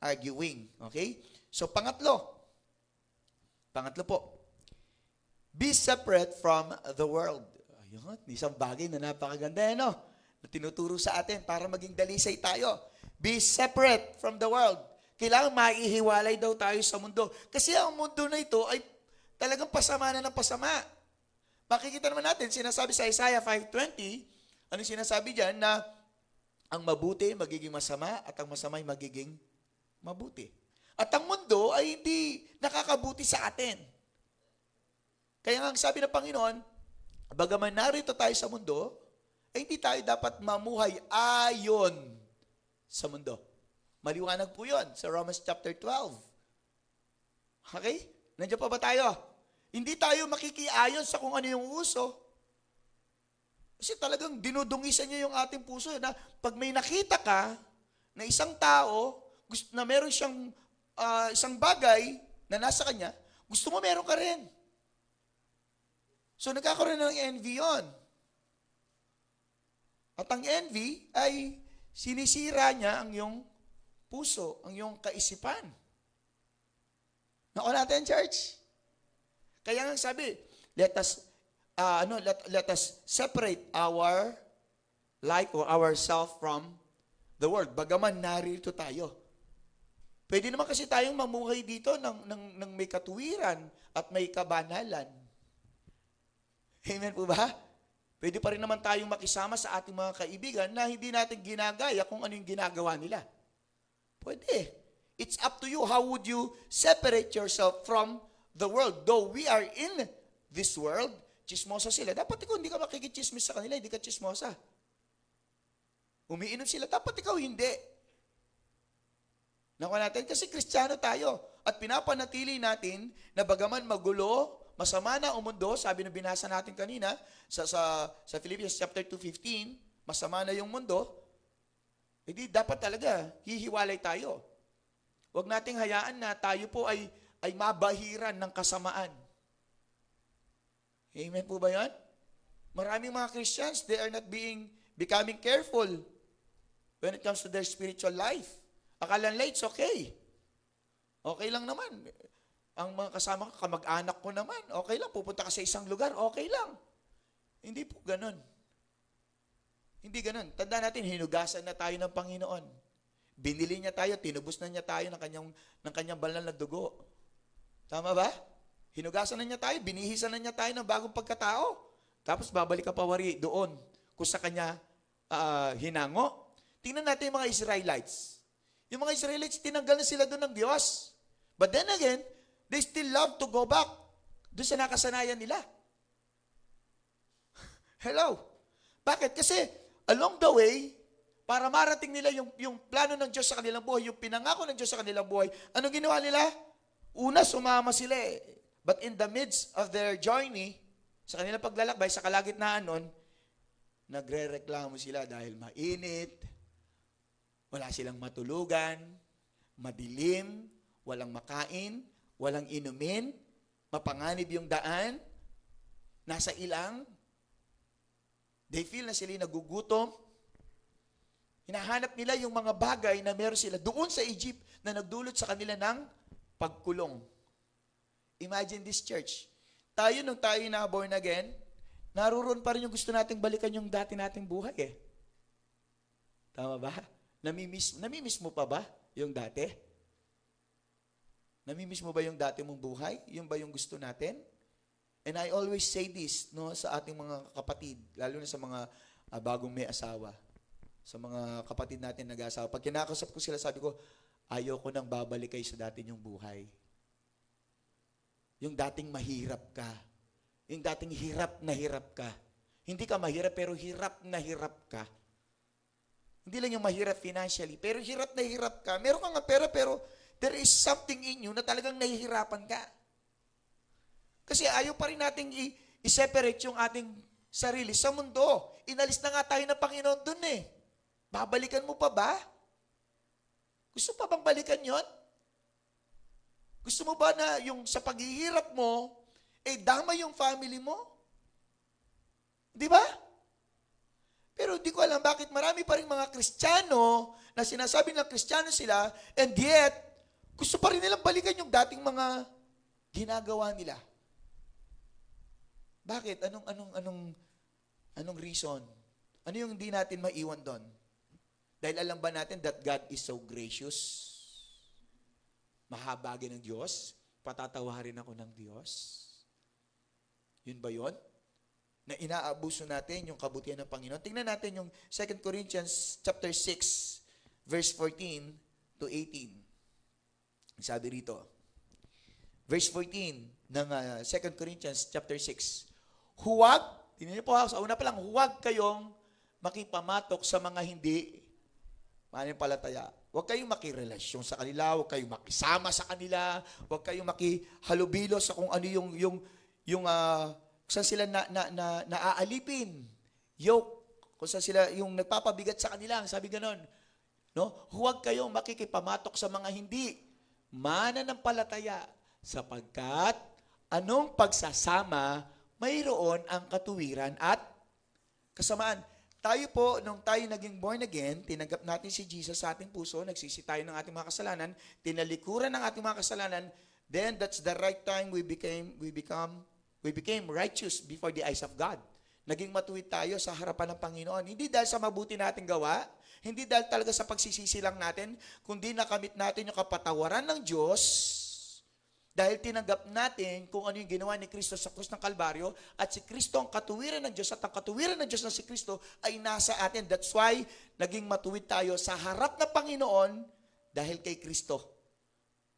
[SPEAKER 1] arguing. Okay? So, pangatlo po, be separate from the world. Ayun, isang bagay na napakaganda na tinuturo sa atin para maging dalisay tayo. Be separate from the world. Kailangan maihiwalay daw tayo sa mundo. Kasi ang mundo na ito ay talagang pasama na ng pasama. Makikita naman natin, sinasabi sa Isaiah 5:20, ano sinasabi dyan, na ang mabuti magiging masama at ang masama ay magiging mabuti. At ang mundo ay hindi nakakabuti sa atin. Kaya nga sabi ng Panginoon, bagaman narito tayo sa mundo, ay hindi tayo dapat mamuhay ayon sa mundo. Maliwanag po yun sa Romans chapter 12. Okay? Nandiyan pa ba tayo? Hindi tayo makikiayon sa kung ano yung uso. Kasi talagang dinudungisan niya yung ating puso na pag may nakita ka na isang tao na meron siyang isang bagay na nasa kanya, gusto mo meron ka rin. So nagkakaroon ng envy yun. At ang envy ay sinisira niya ang iyong puso, ang iyong kaisipan. Naku natin, church. Kaya nga sabi, let us separate our life or ourselves from the world. Bagaman narito tayo. Pwede naman kasi tayong mamuhay dito ng may katuwiran at may kabanalan. Amen po ba? Pwede pa rin naman tayong makisama sa ating mga kaibigan na hindi natin ginagaya kung ano yung ginagawa nila. Pwede. It's up to you. How would you separate yourself from the world? Though we are in this world, chismosa sila. Dapat ikaw hindi ka makikichismis sa kanila, hindi ka chismosa. Umiinom sila, dapat ikaw hindi. Nakuha natin, kasi Kristiyano tayo. at pinapanatili natin na bagaman magulo, masama na ang mundo, sabi na binasa natin kanina sa Philippians chapter 2:15, masama na yung mundo, hindi dapat talaga hihiwalay tayo. Huwag nating hayaan na tayo po ay mabahiran ng kasamaan. Amen po ba yan? Maraming mga Christians, they are not becoming careful when it comes to their spiritual life. Akala nila it's okay. Okay lang naman. Ang mga kasama ko, kamag-anak ko naman, okay lang. Pupunta ka sa isang lugar, okay lang. Hindi po ganun. Hindi ganun. Tandaan natin, hinugasan na tayo ng Panginoon. Binili niya tayo, tinubos na niya tayo ng kanyang banal na dugo. Tama ba? Hinugasan na niya tayo, binihisan na niya tayo ng bagong pagkatao. Tapos babalik ka pawari doon kung sa kanya hinango. Tingnan natin yung mga Israelites. Yung mga Israelites, tinanggal na sila doon ng Diyos. But then again, they still love to go back doon sa nakasanayan nila. Hello? Bakit? Kasi along the way, para marating nila yung plano ng Diyos sa kanilang buhay, yung pinangako ng Diyos sa kanilang buhay, anong ginawa nila? Una, sumama sila eh. But in the midst of their journey, sa kanilang paglalakbay, sa kalagitnaan nun, nagre-reklamo sila dahil mainit, wala silang matulugan, madilim, walang makain, walang inumin, mapanganib yung daan, nasa ilang, they feel na sila nagugutom, hinahanap nila yung mga bagay na meron sila doon sa Egypt na nagdulot sa kanila ng pagkulong. Imagine this church. Tayo nung tayo na born again, naroon pa rin yung gusto nating balikan yung dati nating buhay eh. Tama ba? Namimiss mo pa ba yung dati? Namimiss mo ba yung dati mong buhay? Yung ba yung gusto natin? And I always say this sa ating mga kapatid, lalo na sa mga bagong may asawa, sa mga kapatid natin nag-asawa. Pag kinakausap ko sila, sabi ko, ayaw ko nang babalik kayo sa dati nyong buhay. Yung dating mahirap ka. Yung dating hirap ka. Hindi ka mahirap, pero hirap na hirap ka. Hindi lang yung mahirap financially, pero hirap na hirap ka. Meron ka nga pera, pero there is something in you na talagang nahihirapan ka. Kasi ayaw pa rin nating i-separate yung ating sarili sa mundo. Inalis na nga tayo ng Panginoon dun eh. Babalikan mo pa ba? Gusto pa bang balikan yon? Gusto mo ba na yung sa paghihirap mo, dama yung family mo? Di ba? Pero di ko alam bakit marami pa rin mga Kristiyano na sinasabi na Kristiyano sila and yet, gusto pa rin nilang balikan yung dating mga ginagawa nila. Bakit? Anong reason? Ano yung hindi natin maiwan doon? Dahil alam ba natin that God is so gracious? Mahabagin ng Diyos? Patatawarin ako ng Diyos? Yun ba yun? Na inaabuso natin yung kabutihan ng Panginoon. Tingnan natin yung 2 Corinthians chapter 6, verse 14 to 18. Sabi rito, verse 14 ng 2 Corinthians chapter 6, huwag, tingnan niyo po sa una pa lang, huwag kayong makipamatok sa mga hindi mananampalataya. Huwag kayong makirelasyon sa kanila, huwag kayong makisama sa kanila, huwag kayong makihalubilo sa kung ano yung kung saan sila naaalipin, yoke, kung saan sila yung nagpapabigat sa kanila, sabi ganon. No? Huwag kayong makikipamatok sa mga hindi mananampalataya sapagkat anong pagsasama mayroon ang katuwiran at kasamaan. Tayo po, nung tayo naging born again, tinanggap natin si Jesus sa ating puso, nagsisi tayo ng ating mga kasalanan, tinalikuran ng ating mga kasalanan, then that's the right time we became righteous before the eyes of God. Naging matuwid tayo sa harapan ng Panginoon. Hindi dahil sa mabuti nating gawa, hindi dahil talaga sa pagsisisi lang natin, kundi nakamit natin yung kapatawaran ng Diyos dahil tinanggap natin kung ano yung ginawa ni Kristo sa krus ng Kalbaryo at si Kristo ang katuwiran ng Diyos at ang katuwiran ng Diyos na si Kristo ay nasa atin. That's why naging matuwid tayo sa harap ng Panginoon dahil kay Kristo.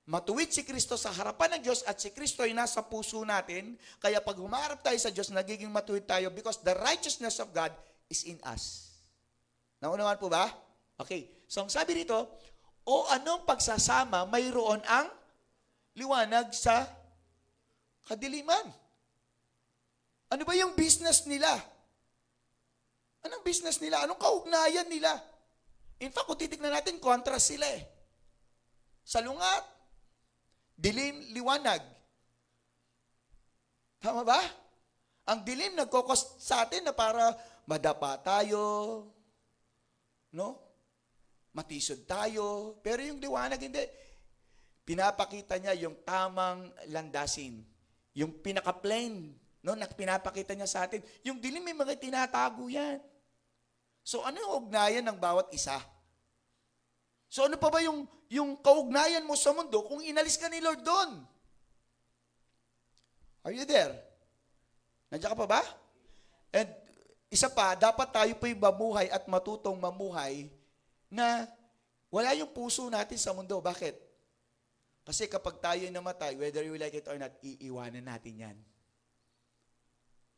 [SPEAKER 1] Matuwid si Kristo sa harapan ng Diyos at si Kristo ay nasa puso natin. Kaya pag humarap tayo sa Diyos, nagiging matuwid tayo because the righteousness of God is in us. Naunawan po ba? Okay. So, ang sabi rito, o anong pagsasama mayroon ang liwanag sa kadiliman. Ano ba yung business nila? Anong business nila? Anong kaugnayan nila? In fact, kung titignan natin, contrast sila eh. Salungat, dilim, liwanag. Tama ba? Ang dilim nagkokost sa atin na para madapa tayo, no? Matisod tayo. Pero yung liwanag, hindi. Pinapakita niya yung tamang landasin. Yung pinaka-plain, no? Pinapakita niya sa atin. Yung dilim, may mga tinatago yan. So, ano yung ugnayan ng bawat isa? So, ano pa ba yung kaugnayan mo sa mundo kung inalis ka ni Lord doon? Are you there? Nandiyan ka pa ba? And isa pa, dapat tayo po'y mamuhay at matutong mamuhay na wala yung puso natin sa mundo. Bakit? Kasi kapag tayo namatay, whether you like it or not, iiwanan natin yan.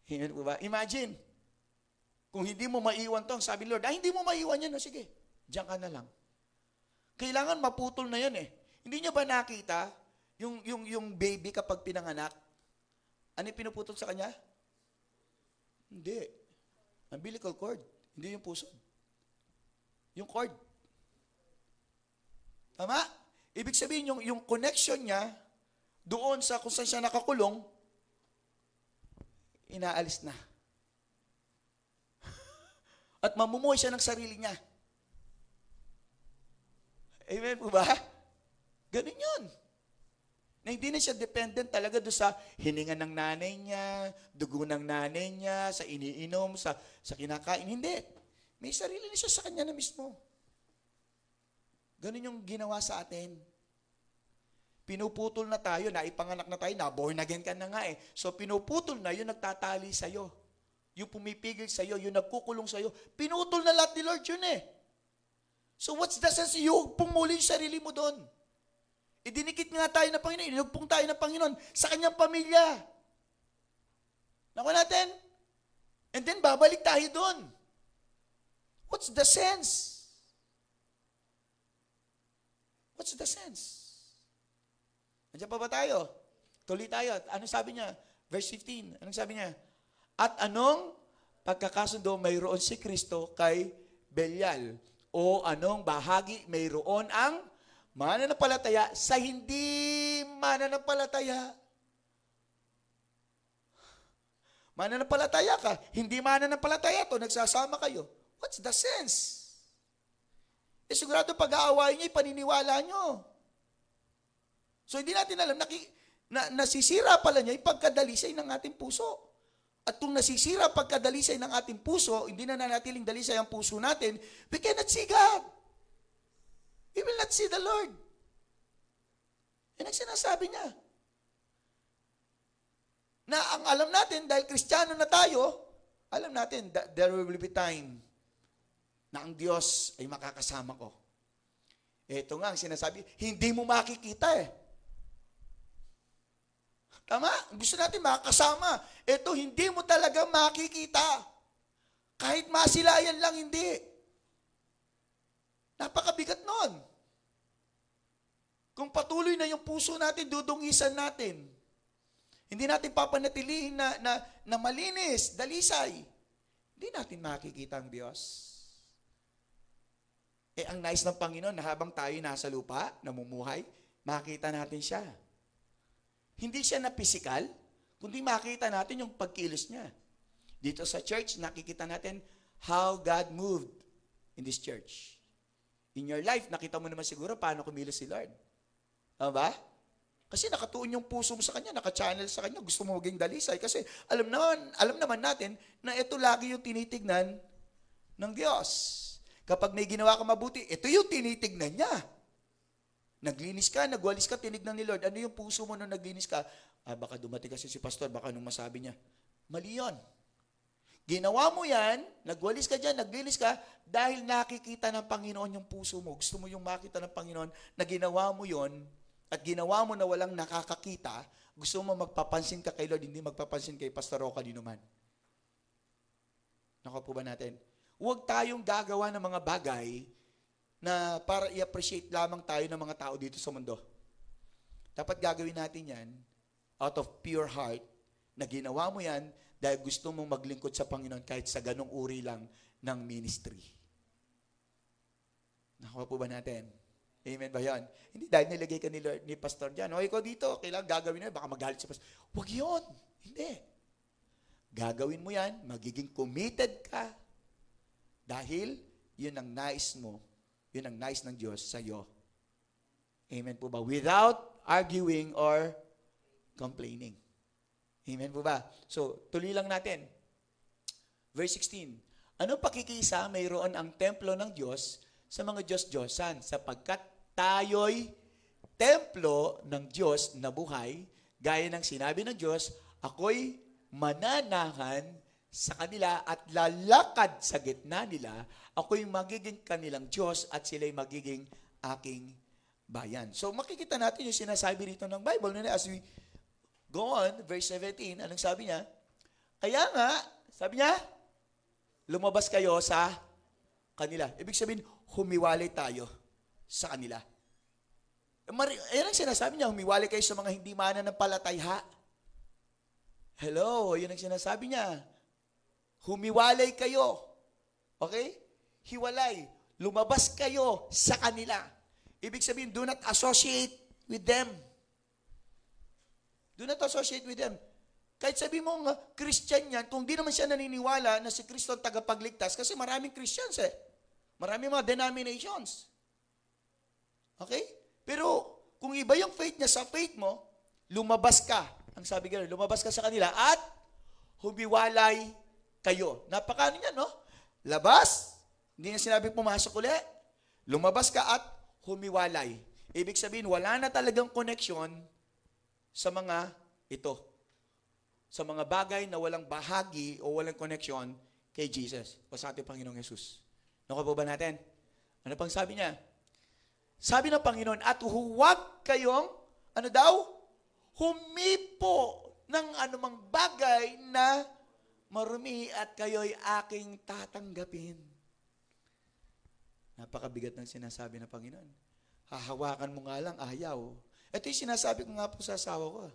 [SPEAKER 1] Hindi ba? Imagine, kung hindi mo maiwan to, sabi Lord, hindi mo maiwan yan, no? Sige, diyan ka na lang. Kailangan maputol na yan eh. Hindi niya ba nakita yung baby kapag pinanganak? Ano yung pinuputol sa kanya? Hindi. Umbilical cord. Hindi yung puso. Yung cord. Tama? Ibig sabihin, yung connection niya doon sa kung saan siya nakakulong, inaalis na. At mamumuhay siya ng sarili niya. Amen po ba? Ganun yun. Na hindi na siya dependent talaga doon sa hininga ng nanay niya, dugo ng nanay niya, sa iniinom, sa kinakain. Hindi. May sarili na siya sa kanya na mismo. Ganun yung ginawa sa atin. Pinuputol na tayo, naipanganak na tayo, na-born again ka na nga eh. So pinuputol na, yung nagtatali sa'yo. Yung pumipigil sa'yo, yung nagkukulong sa'yo. Pinutol na lahat ni Lord yun eh. So what's the sense? Yung pumuli yung sarili mo doon. Idinikit nga tayo ng Panginoon, inugpong tayo ng Panginoon sa kanyang pamilya. Nakuha natin? And then babalik tayo doon. What's the sense? What's the sense? Nandiyan pa ba tayo? Tuloy tayo. Anong sabi niya? Verse 15. Anong sabi niya? At anong pagkakasundo mayroon si Kristo kay Belial? O anong bahagi mayroon ang mananampalataya sa hindi mananampalataya? Mananampalataya ka, hindi mananampalataya to, nagsasama kayo. What's the sense? Sigurado pag-aawain niyo, ipaniniwala niyo. So hindi natin alam, nasisira pala niya yung pagkadalisay ng ating puso. At kung nasisira pagkadalisay ng ating puso, hindi na nanatiling dalisay ang puso natin, we cannot see God. We will not see the Lord. Yan ang sinasabi niya. Na ang alam natin, dahil Kristiyano na tayo, alam natin that there will be time na ang Diyos ay makakasama ko. Ito nga ang sinasabi, hindi mo makikita eh. Tama? Gusto natin makakasama. Ito, hindi mo talaga makikita. Kahit masilayan lang, hindi. Napakabigat nun. Kung patuloy na yung puso natin, dudungisan natin. Hindi natin papanatilihin na malinis, dalisay. Hindi natin makikita ang Diyos. Ang nais ng Panginoon na habang tayo nasa lupa, namumuhay, makita natin siya. Hindi siya na physical, kundi makita natin yung pagkilos niya. Dito sa church, nakikita natin how God moved in this church. In your life, nakita mo naman siguro paano kumilos si Lord. Tama ba? Kasi nakatuon yung puso mo sa Kanya, naka-channel sa Kanya, gusto mo maging dalisay. Kasi alam naman natin na ito lagi yung tinitignan ng Diyos. Kapag may ginawa ka mabuti, ito yung tinitignan niya. Naglinis ka, nagwalis ka, tinignan ni Lord. Ano yung puso mo nung naglinis ka? Baka dumating kasi si pastor, baka nung masabi niya. Mali yun. Ginawa mo yan, nagwalis ka dyan, naglinis ka, dahil nakikita ng Panginoon yung puso mo. Gusto mo yung makita ng Panginoon na ginawa mo yon at ginawa mo na walang nakakakita, gusto mo magpapansin ka kay Lord, hindi magpapansin kay Pastor o kanino man. Nakuha po ba natin? Huwag tayong gagawa ng mga bagay na para i-appreciate lamang tayo ng mga tao dito sa mundo. Dapat gagawin natin yan out of pure heart na ginawa mo yan dahil gusto mong maglingkod sa Panginoon kahit sa ganong uri lang ng ministry. Nakuha po ba natin? Amen ba yan? Hindi dahil nilagay ka ni Pastor dyan. O, ikaw dito, kailangan gagawin na, baka magalit si Pastor. Huwag yun. Hindi. Gagawin mo yan, magiging committed ka dahil yun ang nais mo. Yun ang nais ng Diyos sa iyo. Amen po ba? Without arguing or complaining. Amen po ba? So, tuloy lang natin. Verse 16. Anong pakikisa mayroon ang templo ng Diyos sa mga Diyos-Diyosan? Sapagkat tayo'y templo ng Diyos na buhay, gaya ng sinabi ng Diyos, ako'y mananahan sa kanila at lalakad sa gitna nila, ako'y magiging kanilang Diyos at sila'y magiging aking bayan. So makikita natin yung sinasabi rito ng Bible. As we go on, verse 17, anong sabi niya? Kaya nga, sabi niya, lumabas kayo sa kanila. Ibig sabihin, humiwalay tayo sa kanila. Ayan ang sinasabi niya, humiwalay kayo sa mga hindi mananampalataya. Hello, yun ang sinasabi niya. Humiwalay kayo. Okay? Hiwalay. Lumabas kayo sa kanila. Ibig sabihin, do not associate with them. Do not associate with them. Kahit sabi mo Christian yan, kung di naman siya naniniwala na si Kristo ang tagapagligtas, kasi maraming Christians Maraming mga denominations. Okay? Pero kung iba yung faith niya sa faith mo, lumabas ka. Ang sabi gano'n, lumabas ka sa kanila at humiwalay kayo. Napakaano niya, no? Labas, hindi na sinabi pumasok ulit. Lumabas ka at humiwalay. Ibig sabihin, wala na talagang koneksyon sa mga ito. Sa mga bagay na walang bahagi o walang koneksyon kay Jesus o sa ating Panginoong Jesus. Nakuha po ba natin? Ano pang sabi niya? Sabi ng Panginoon, at huwag kayong, ano daw? Humipo ng anumang bagay na marumi at kayo'y aking tatanggapin. Napakabigat ng sinasabi ng Panginoon. Hahawakan mo nga lang, ayaw. Ito yung sinasabi ko nga po sa asawa ko.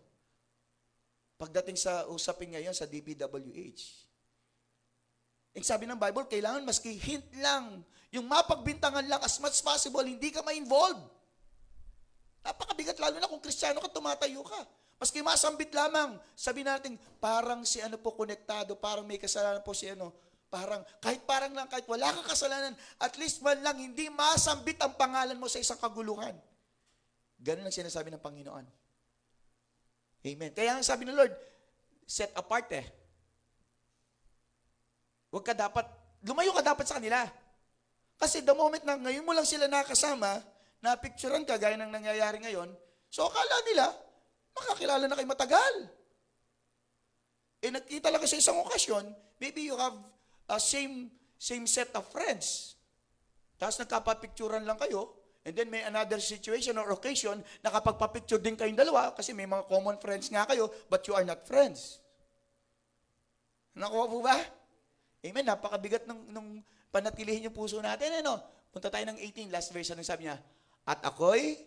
[SPEAKER 1] Pagdating sa usapin ngayon sa DPWH. Ang sabi ng Bible, kailangan maski hint lang, yung mapagbintangan lang as much as possible, hindi ka ma-involved. Napakabigat lalo na kung Kristiyano ka, tumatayo ka. Maski masambit lamang, sabi natin, parang si ano po konektado, parang may kasalanan po si ano, kahit wala kang kasalanan, at least man lang, hindi masambit ang pangalan mo sa isang kaguluhan. Ganun ang sinasabi ng Panginoon. Amen. Kaya ang sabi ng Lord, set apart lumayo ka dapat sa kanila. Kasi the moment na ngayon mo lang sila nakasama, napicturean ka gaya ng nangyayari ngayon, so akala nila, makakilala na kayo matagal. Nakita lang sa isang okasyon, maybe you have a same set of friends. Tapos nagkapapicturean lang kayo, and then may another situation or occasion, nakapagpapicture din kayong dalawa, kasi may mga common friends nga kayo, but you are not friends. Nakuha po ba? Amen. Napakabigat nung panatilihin yung puso natin. Punta tayo ng 18, last verse, anong sabi niya? At ako'y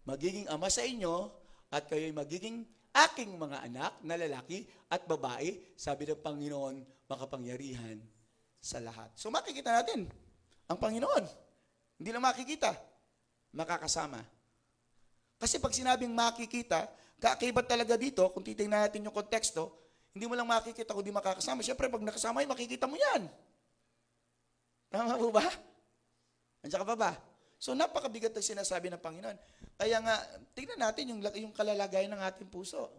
[SPEAKER 1] magiging ama sa inyo, at kayo'y magiging aking mga anak na lalaki at babae, sabi ng Panginoon, makapangyarihan sa lahat. So makikita natin ang Panginoon. Hindi lang makikita, makakasama. Kasi pag sinabing makikita, kakaiba talaga dito, kung titingnan natin yung konteksto, hindi mo lang makikita kundi makakasama. Siyempre, pag nakasama yun, makikita mo yan. Tama po ba? Andiyan ka pa ba? So, napakabigat ang sinasabi ng Panginoon. Kaya nga, tingnan natin yung kalalagayan ng ating puso.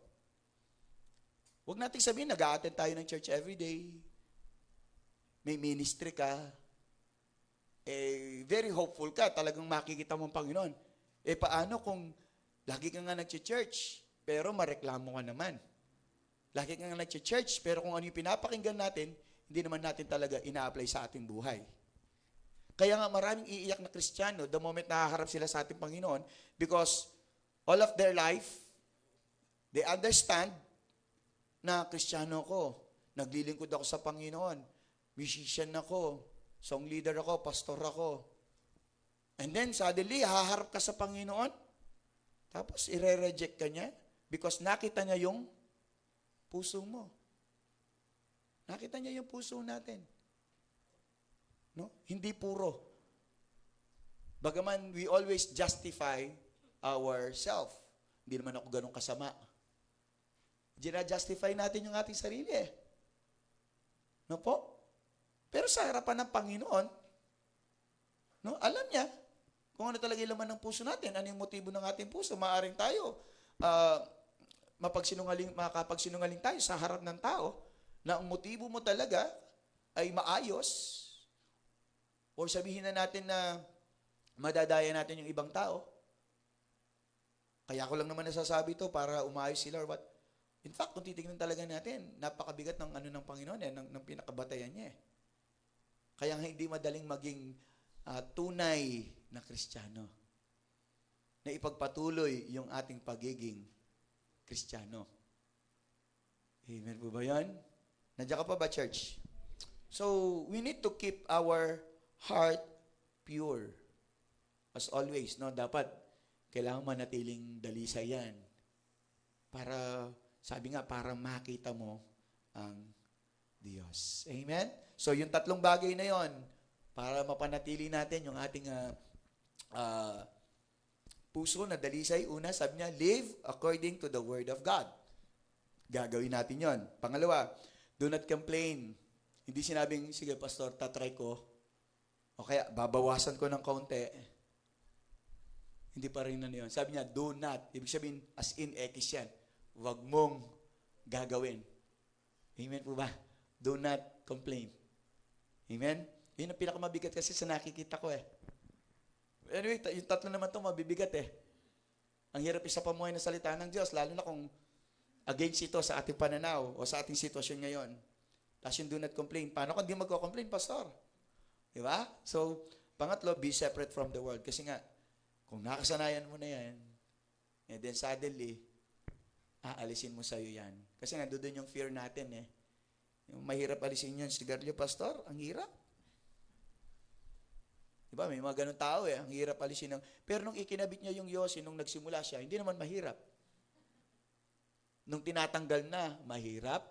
[SPEAKER 1] Huwag nating sabihin, nag-a-attend tayo ng church every day. May ministry ka. Very hopeful ka. Talagang makikita mo ang Panginoon. Paano kung lagi ka nga nag-church, pero mareklamo ka naman? Lagi ka nga nag-church, pero kung ano yung pinapakinggan natin, hindi naman natin talaga ina-apply sa ating buhay. Kaya nga maraming iiyak na Kristiyano the moment nakaharap sila sa ating Panginoon because all of their life, they understand na Kristiyano ako, naglilingkod ako sa Panginoon, musician ako, song leader ako, pastor ako. And then suddenly, haharap ka sa Panginoon, Tapos, ire-reject ka niya because nakita niya yung puso mo. Nakita niya yung puso natin. No? Hindi puro. Bagaman we always justify ourselves. Hindi naman ako ganun kasama. Gina-justify natin yung ating sarili eh. No po? Pero sa harapan ng Panginoon, no, alam niya kung ano talaga yung laman ng puso natin, ano yung motibo ng ating puso. Maaring tayo, makapagsinungaling tayo sa harap ng tao na ang motibo mo talaga ay maayos or sabihin na natin na madadaya natin yung ibang tao. Kaya ko lang naman nasasabi to para umayos sila or what. In fact, kung titignan talaga natin, napakabigat ng ano ng Panginoon ng pinakabatayan niya eh. Kaya hindi madaling maging tunay na Kristiyano. Na ipagpatuloy yung ating pagiging Kristiyano. Amen po ba yan? Nandiyan ka pa ba, church? So, we need to keep our heart pure. As always, no? Dapat, kailangan manatiling dalisay yan. Para, sabi nga, para makita mo ang Diyos. Amen? So, yung tatlong bagay na yon para mapanatili natin yung ating puso na dalisay. Una, sabi niya, live according to the Word of God. Gagawin natin yon. Pangalawa, do not complain. Hindi sinabing, sige pastor, tatry ko. O kaya, babawasan ko ng kaunti. Hindi pa rin na yun. Sabi niya, do not. Ibig sabihin, as in X yan. Huwag mong gagawin. Amen po ba? Do not complain. Amen? Yun ang pinakamabigat kasi sa nakikita ko eh. Anyway, yung tatlo naman ito mabibigat eh. Ang hirap isa pamuhay na salita ng Diyos, lalo na kung against ito sa ating pananaw o sa ating sitwasyon ngayon. Tapos yung do not complain. Paano kung di magko-complain, pastor? Di ba? So, pangatlo, be separate from the world. Kasi nga, kung nakasanayan mo na yan, and then suddenly, aalisin mo sa'yo yan. Kasi nga, doon yung fear natin eh. Yung mahirap alisin yan, sigarilyo, pastor, ang hirap. Diba, may mga ganun tao eh, ang hirap alisin ng... Pero nung ikinabit niya yung yosi, nung nagsimula siya, hindi naman mahirap. Nung tinatanggal na, mahirap.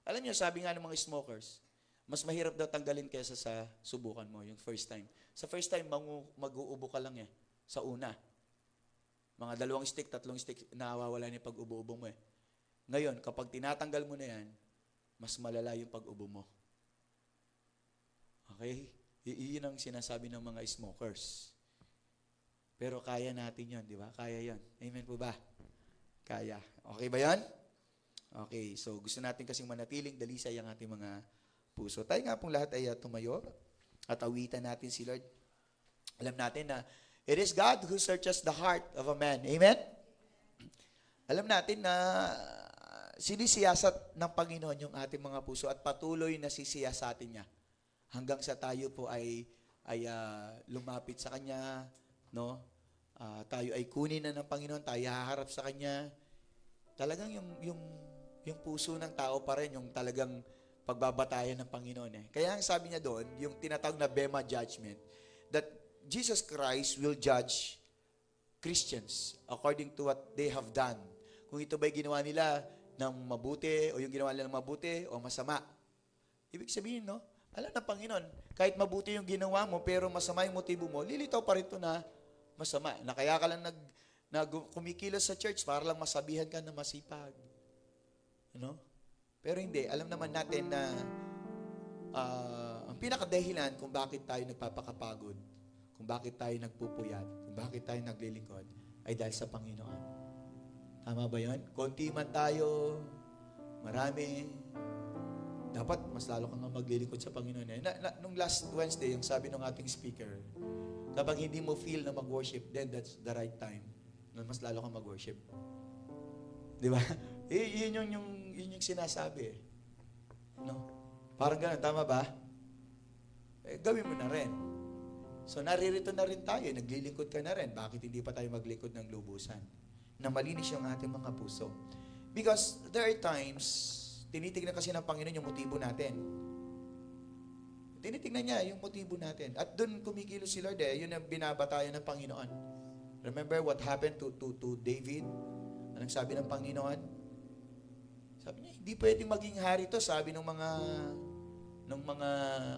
[SPEAKER 1] Alam niyo, sabi nga ng mga smokers, mas mahirap daw tanggalin kaysa sa subukan mo, yung first time. Sa first time, mag-uubo ka lang eh, sa una. Mga 2 stick, 3 stick, nawawala niya pag-ubo-ubo mo eh. Ngayon, kapag tinatanggal mo na yan, mas malala yung pag-ubo mo. Okay? Iyon ang sinasabi ng mga smokers. Pero kaya natin yon, di ba? Kaya yon. Amen po ba? Kaya. Okay ba yan? Okay. So, gusto natin kasing manatiling dalisay ang ating mga puso. Tayo nga pong lahat ay tumayo at awitan natin si Lord. Alam natin na it is God who searches the heart of a man. Amen? Alam natin na sinisiyasat ng Panginoon yung ating mga puso at patuloy na sisiyasatin niya. Hanggang sa tayo po ay lumapit sa Kanya, no? Tayo ay kunin na ng Panginoon, tayo haharap sa Kanya. Talagang yung puso ng tao pa rin, yung talagang pagbabatayan ng Panginoon eh. Kaya ang sabi niya doon, yung tinatawag na Bema judgment, that Jesus Christ will judge Christians according to what they have done. Kung ito ba'y ginawa nila ng mabuti, o yung ginawa nila ng mabuti, o masama. Ibig sabihin, no? Alam ng Panginoon, kahit mabuti yung ginawa mo, pero masama yung motibo mo, lilitaw pa rin ito na masama. Na kaya ka lang kumikilos sa church para lang masabihan ka na masipag. Ano? Pero hindi. Alam naman natin na ang pinakadahilan kung bakit tayo nagpapakapagod, kung bakit tayo nagpupuyat, kung bakit tayo naglilingkod, ay dahil sa Panginoon. Tama ba yun? Konti man tayo, marami, dapat mas lalo kang maglilingkod sa Panginoon. Nung last Wednesday, yung sabi ng ating speaker, kapag hindi mo feel na mag-worship, then that's the right time. Mas lalo kang mag-worship. Di ba? Yun yung sinasabi. No? Parang ganun, tama ba? Gawin mo na rin. So, naririto na rin tayo. Naglilingkod ka na rin. Bakit hindi pa tayo maglingkod ng lubusan? Na malinis yung ating mga puso. Because there are times, tinitignan kasi ng Panginoon yung motibo natin. Tinitignan niya yung motibo natin. At doon kumikilos si Lord yun ang binabatayan ng Panginoon. Remember what happened to David? Anong sabi ng Panginoon? Sabi niya, hindi pwedeng maging hari to, sabi ng mga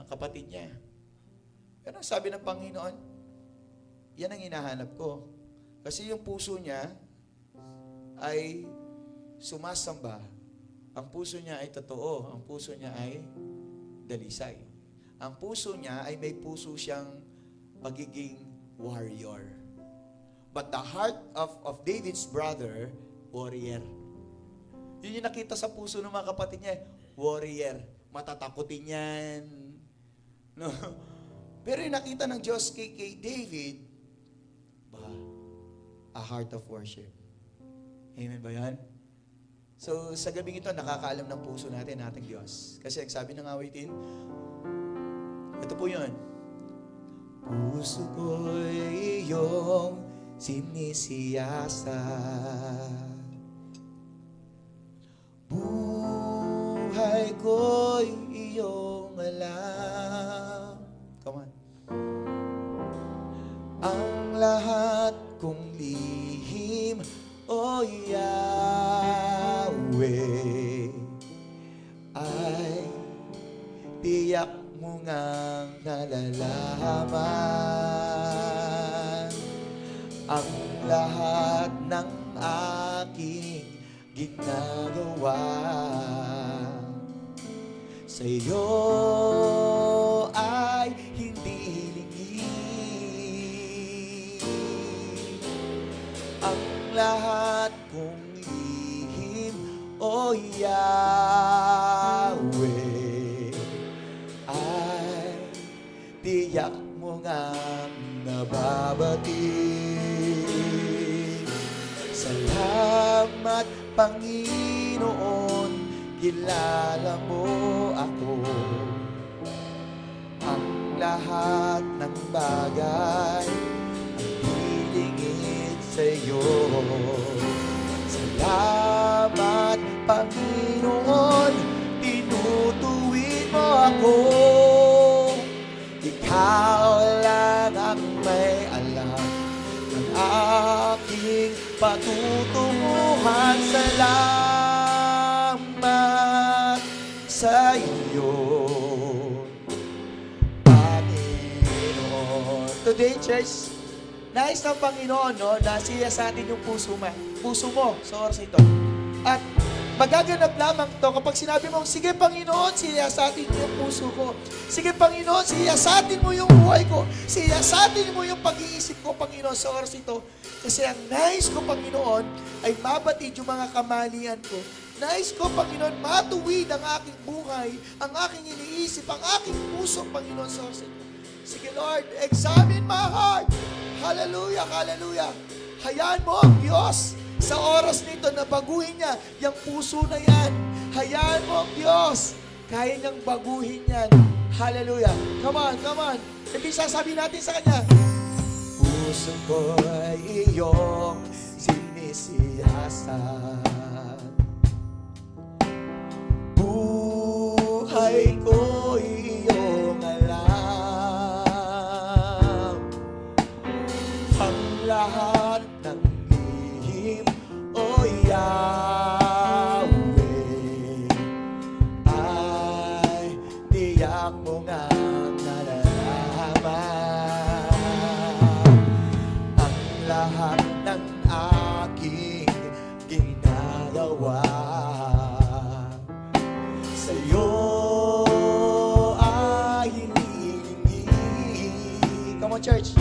[SPEAKER 1] kapatid niya. Pero ang sabi ng Panginoon, yan ang hinahanap ko. Kasi yung puso niya ay sumasamba. Ang puso niya ay totoo. Ang puso niya ay dalisay. Ang puso niya ay may puso siyang pagiging warrior. But the heart of David's brother, warrior. Yun yung nakita sa puso ng mga kapatid niya, warrior. Matatakutin yan. No? Pero yung nakita ng Diyos kay David, a heart of worship. Amen ba yan? So, sa gabing ito, nakakaalam ng puso natin, ating Diyos. Kasi ang sabi ng awitin, ito po yun. Puso ko'y iyong sinisiyasa. Buhay ko'y iyong alam. Come on. Ang lahat kong lihim, o Yahweh, ay tiyak mo ngang nalalaman. Ang lahat ng aking ginagawa sa iyo ay hindi lingid. Ang lahat kong lihim, o Yahweh, ay tiyak mo ngang nababati. Salamat, Panginoon, kilala mo ako. Ang lahat ng bagay ay hilingin sa iyo. Salamat, Panginoon, tinutuwid mo ako. Ikaw lang ang may alam ng aking patutunguhan. Salamat sa iyo, Panginoon. Today, church, nais ng Panginoon, no, na siya sa atin yung puso mo sa oras ito. At magaganap lamang to kapag sinabi mo, sige Panginoon, siyasatin mo yung puso ko. Sige Panginoon, siyasatin mo yung buhay ko. Siyasatin mo yung pag-iisip ko, Panginoon, sa oras ito. Kasi ang nais ko, Panginoon, ay mabatid yung mga kamalian ko. Nais ko, Panginoon, matuwid ang aking buhay, ang aking iniisip, ang aking puso, Panginoon, sa oras ito. Sige Lord, examine my heart. Hallelujah, hallelujah. Hayaan mo ang Diyos sa oras nito na baguhin niya yung puso na yan. Hayaan mo ang Diyos. Kaya niyang baguhin yan. Hallelujah. Come on, come on. Hindi sasabihin natin sa Kanya, puso ko ay iyong sinisiyasat. Buhay ko iyong alam. Ang lahat ng lihim, o Yahweh, ay tiyak mo ngang nalalaman. Ang lahat ng aking ginagawa sa iyo ay hinihingi. Come on, church.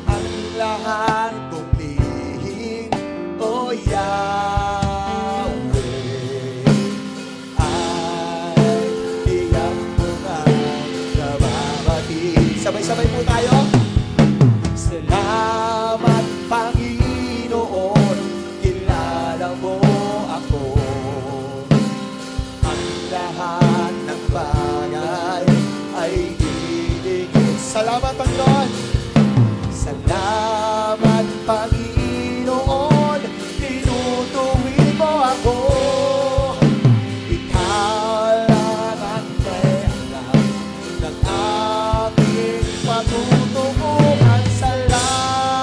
[SPEAKER 1] Ang lahat kong lihim, o Yahweh, ay tiyak mo ngang nababati. Sabay-sabay po tayo. Salamat, Panginoon, kilala mo ako. Ang lahat ng bagay ay diligid. Salamat, Panginoon. Salamat, Panginoon, tinutuwid mo ako. Ikaw lang ang may alam ng aking patutunguhan. Salamat.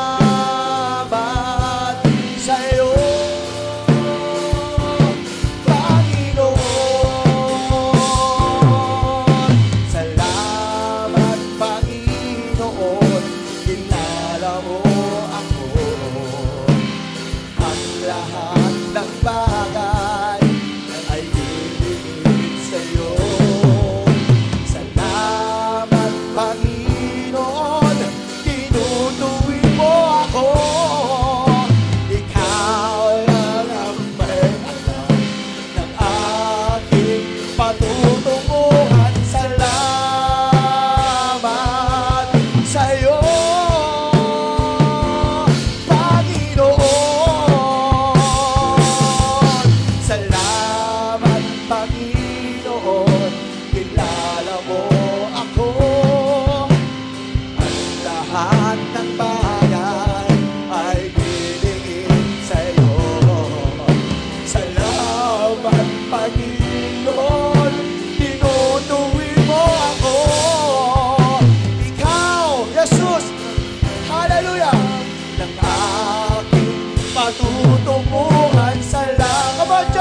[SPEAKER 1] patutunguhan sa langit.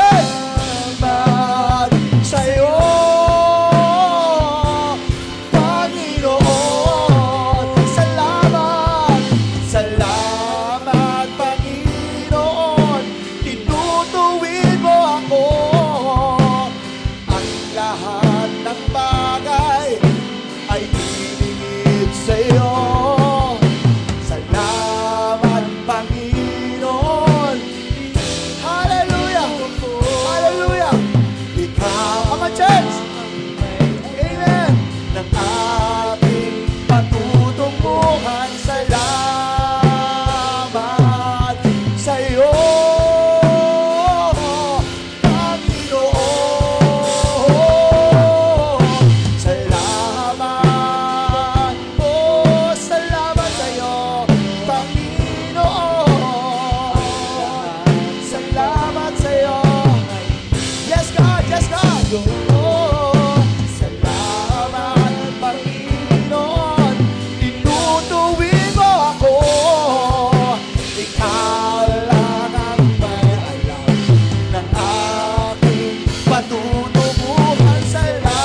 [SPEAKER 1] Salamat sa'yo, Panginoon. Salamat, salamat, Panginoon. Tinutuwid mo ako. Ang lahat ng bagay ay ibigit sa'yo. Salamat, Panginoon. Hallelujah! Hallelujah! Ikaw, come on, church! Amen! Ng ating patutunguhan, salamat sa'yo, Panginoon. Salamat, oh, salamat sa'yo, Panginoon. Salamat sa'yo. Yes, God, yes, God. Oh, salamat, Panginoon. Tinutuwid mo ako. Ikaw lang ang may alam ng aking patutunguhan. Salamat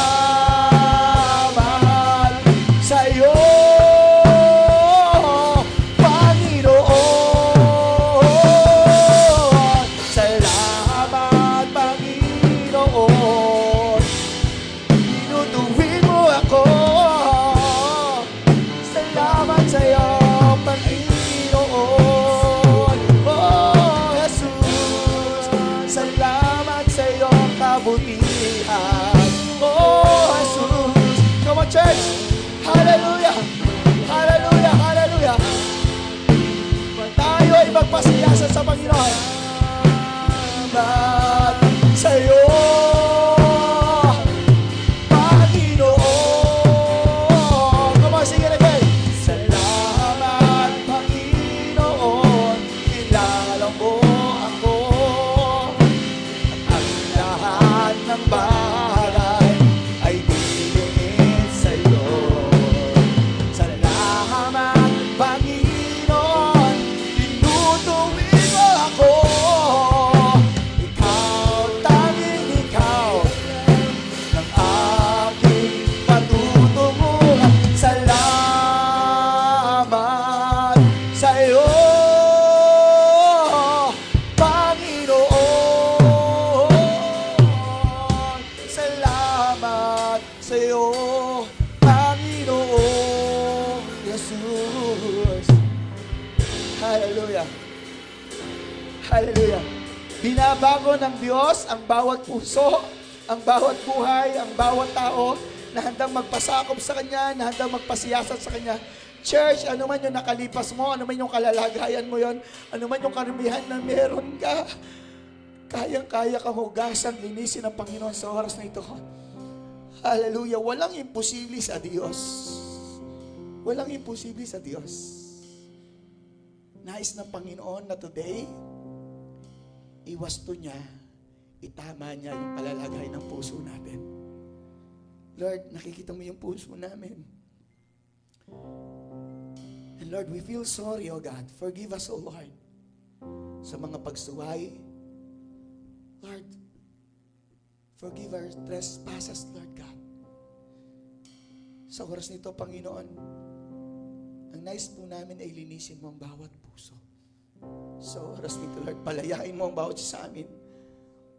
[SPEAKER 1] sa'yo, Panginoon. Salamat, Panginoon. Tinutuwid mo ako. Salamat sa'yo, Panginoon. Oh, Jesus. Salamat sa'yo, kabutihan. Oh, Jesus. Come on, church. Hallelujah. Hallelujah, hallelujah. Tayo ay magpasiyasa sa Panginoon. Salamat sa'yo, Panginoon. Come on, sing it again. Salamat, Panginoon. Kilala mo ako. Ang lahat ng bagay ay dilingin sa'yo. Salamat, Panginoon. Tinutuwid mo ako. Ikaw, tanging ikaw, ng aking patutunguhan. Salamat sa'yo, Panginoon. Salamat sa'yo, Panginoon Jesus. Hallelujah. Hallelujah. Binabago ng Diyos ang bawat puso, ang bawat buhay, ang bawat tao na handang magpasakop sa Kanya, na handang magpasiyasat sa Kanya. Church, ano man yung nakalipas mo, ano man yung kalalagayan mo yon, ano man yung karamihan na meron ka, kayang-kaya kang hugasan, linisin ng Panginoon sa oras na ito. Hallelujah. Walang imposible sa Diyos. Walang imposible sa Diyos. Nais ng Panginoon na today, iwasto niya, itama niya yung kalalagay ng puso natin. Lord, nakikita mo yung puso namin. And Lord, we feel sorry, oh God. Forgive us, oh Lord, sa mga pagsuway. Lord, forgive our trespasses, Lord God. Sa oras nito, Panginoon, ang nais po namin ay linisin mo ang bawat puso. Sa oras nito, Lord, palayain mo ang bawat isa sa amin.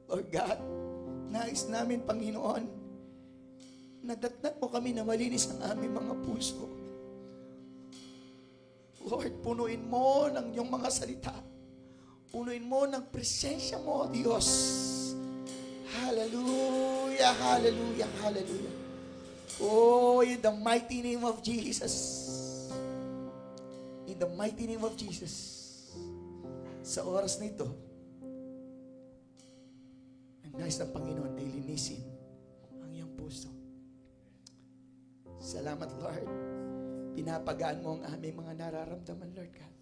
[SPEAKER 1] Lord God, nais namin, Panginoon, nadatnat mo kami na malinis ang aming mga puso. Lord, punuin mo ng iyong mga salita. Punuin mo ng presensya mo, Diyos. Hallelujah, hallelujah, hallelujah. Oh, in the mighty name of Jesus. In the mighty name of Jesus. Sa oras na ito, ang nais ng Panginoon ay linisin ang iyong puso. Salamat, Lord. Pinapagaan mo ang aming mga nararamdaman, Lord God.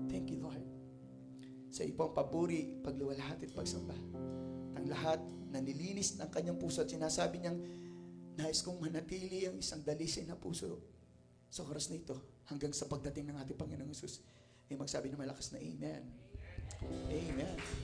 [SPEAKER 1] Thank you, Lord. Sa ipong papuri, pagluwalhati at pagsamba. Ang lahat na nilinis ng kanyang puso at sinasabi niyang, nais kong manatili ang isang dalisay na puso sa oras na ito hanggang sa pagdating ng ating Panginoong Jesus. ay magsabi ng malakas na Amen. Amen.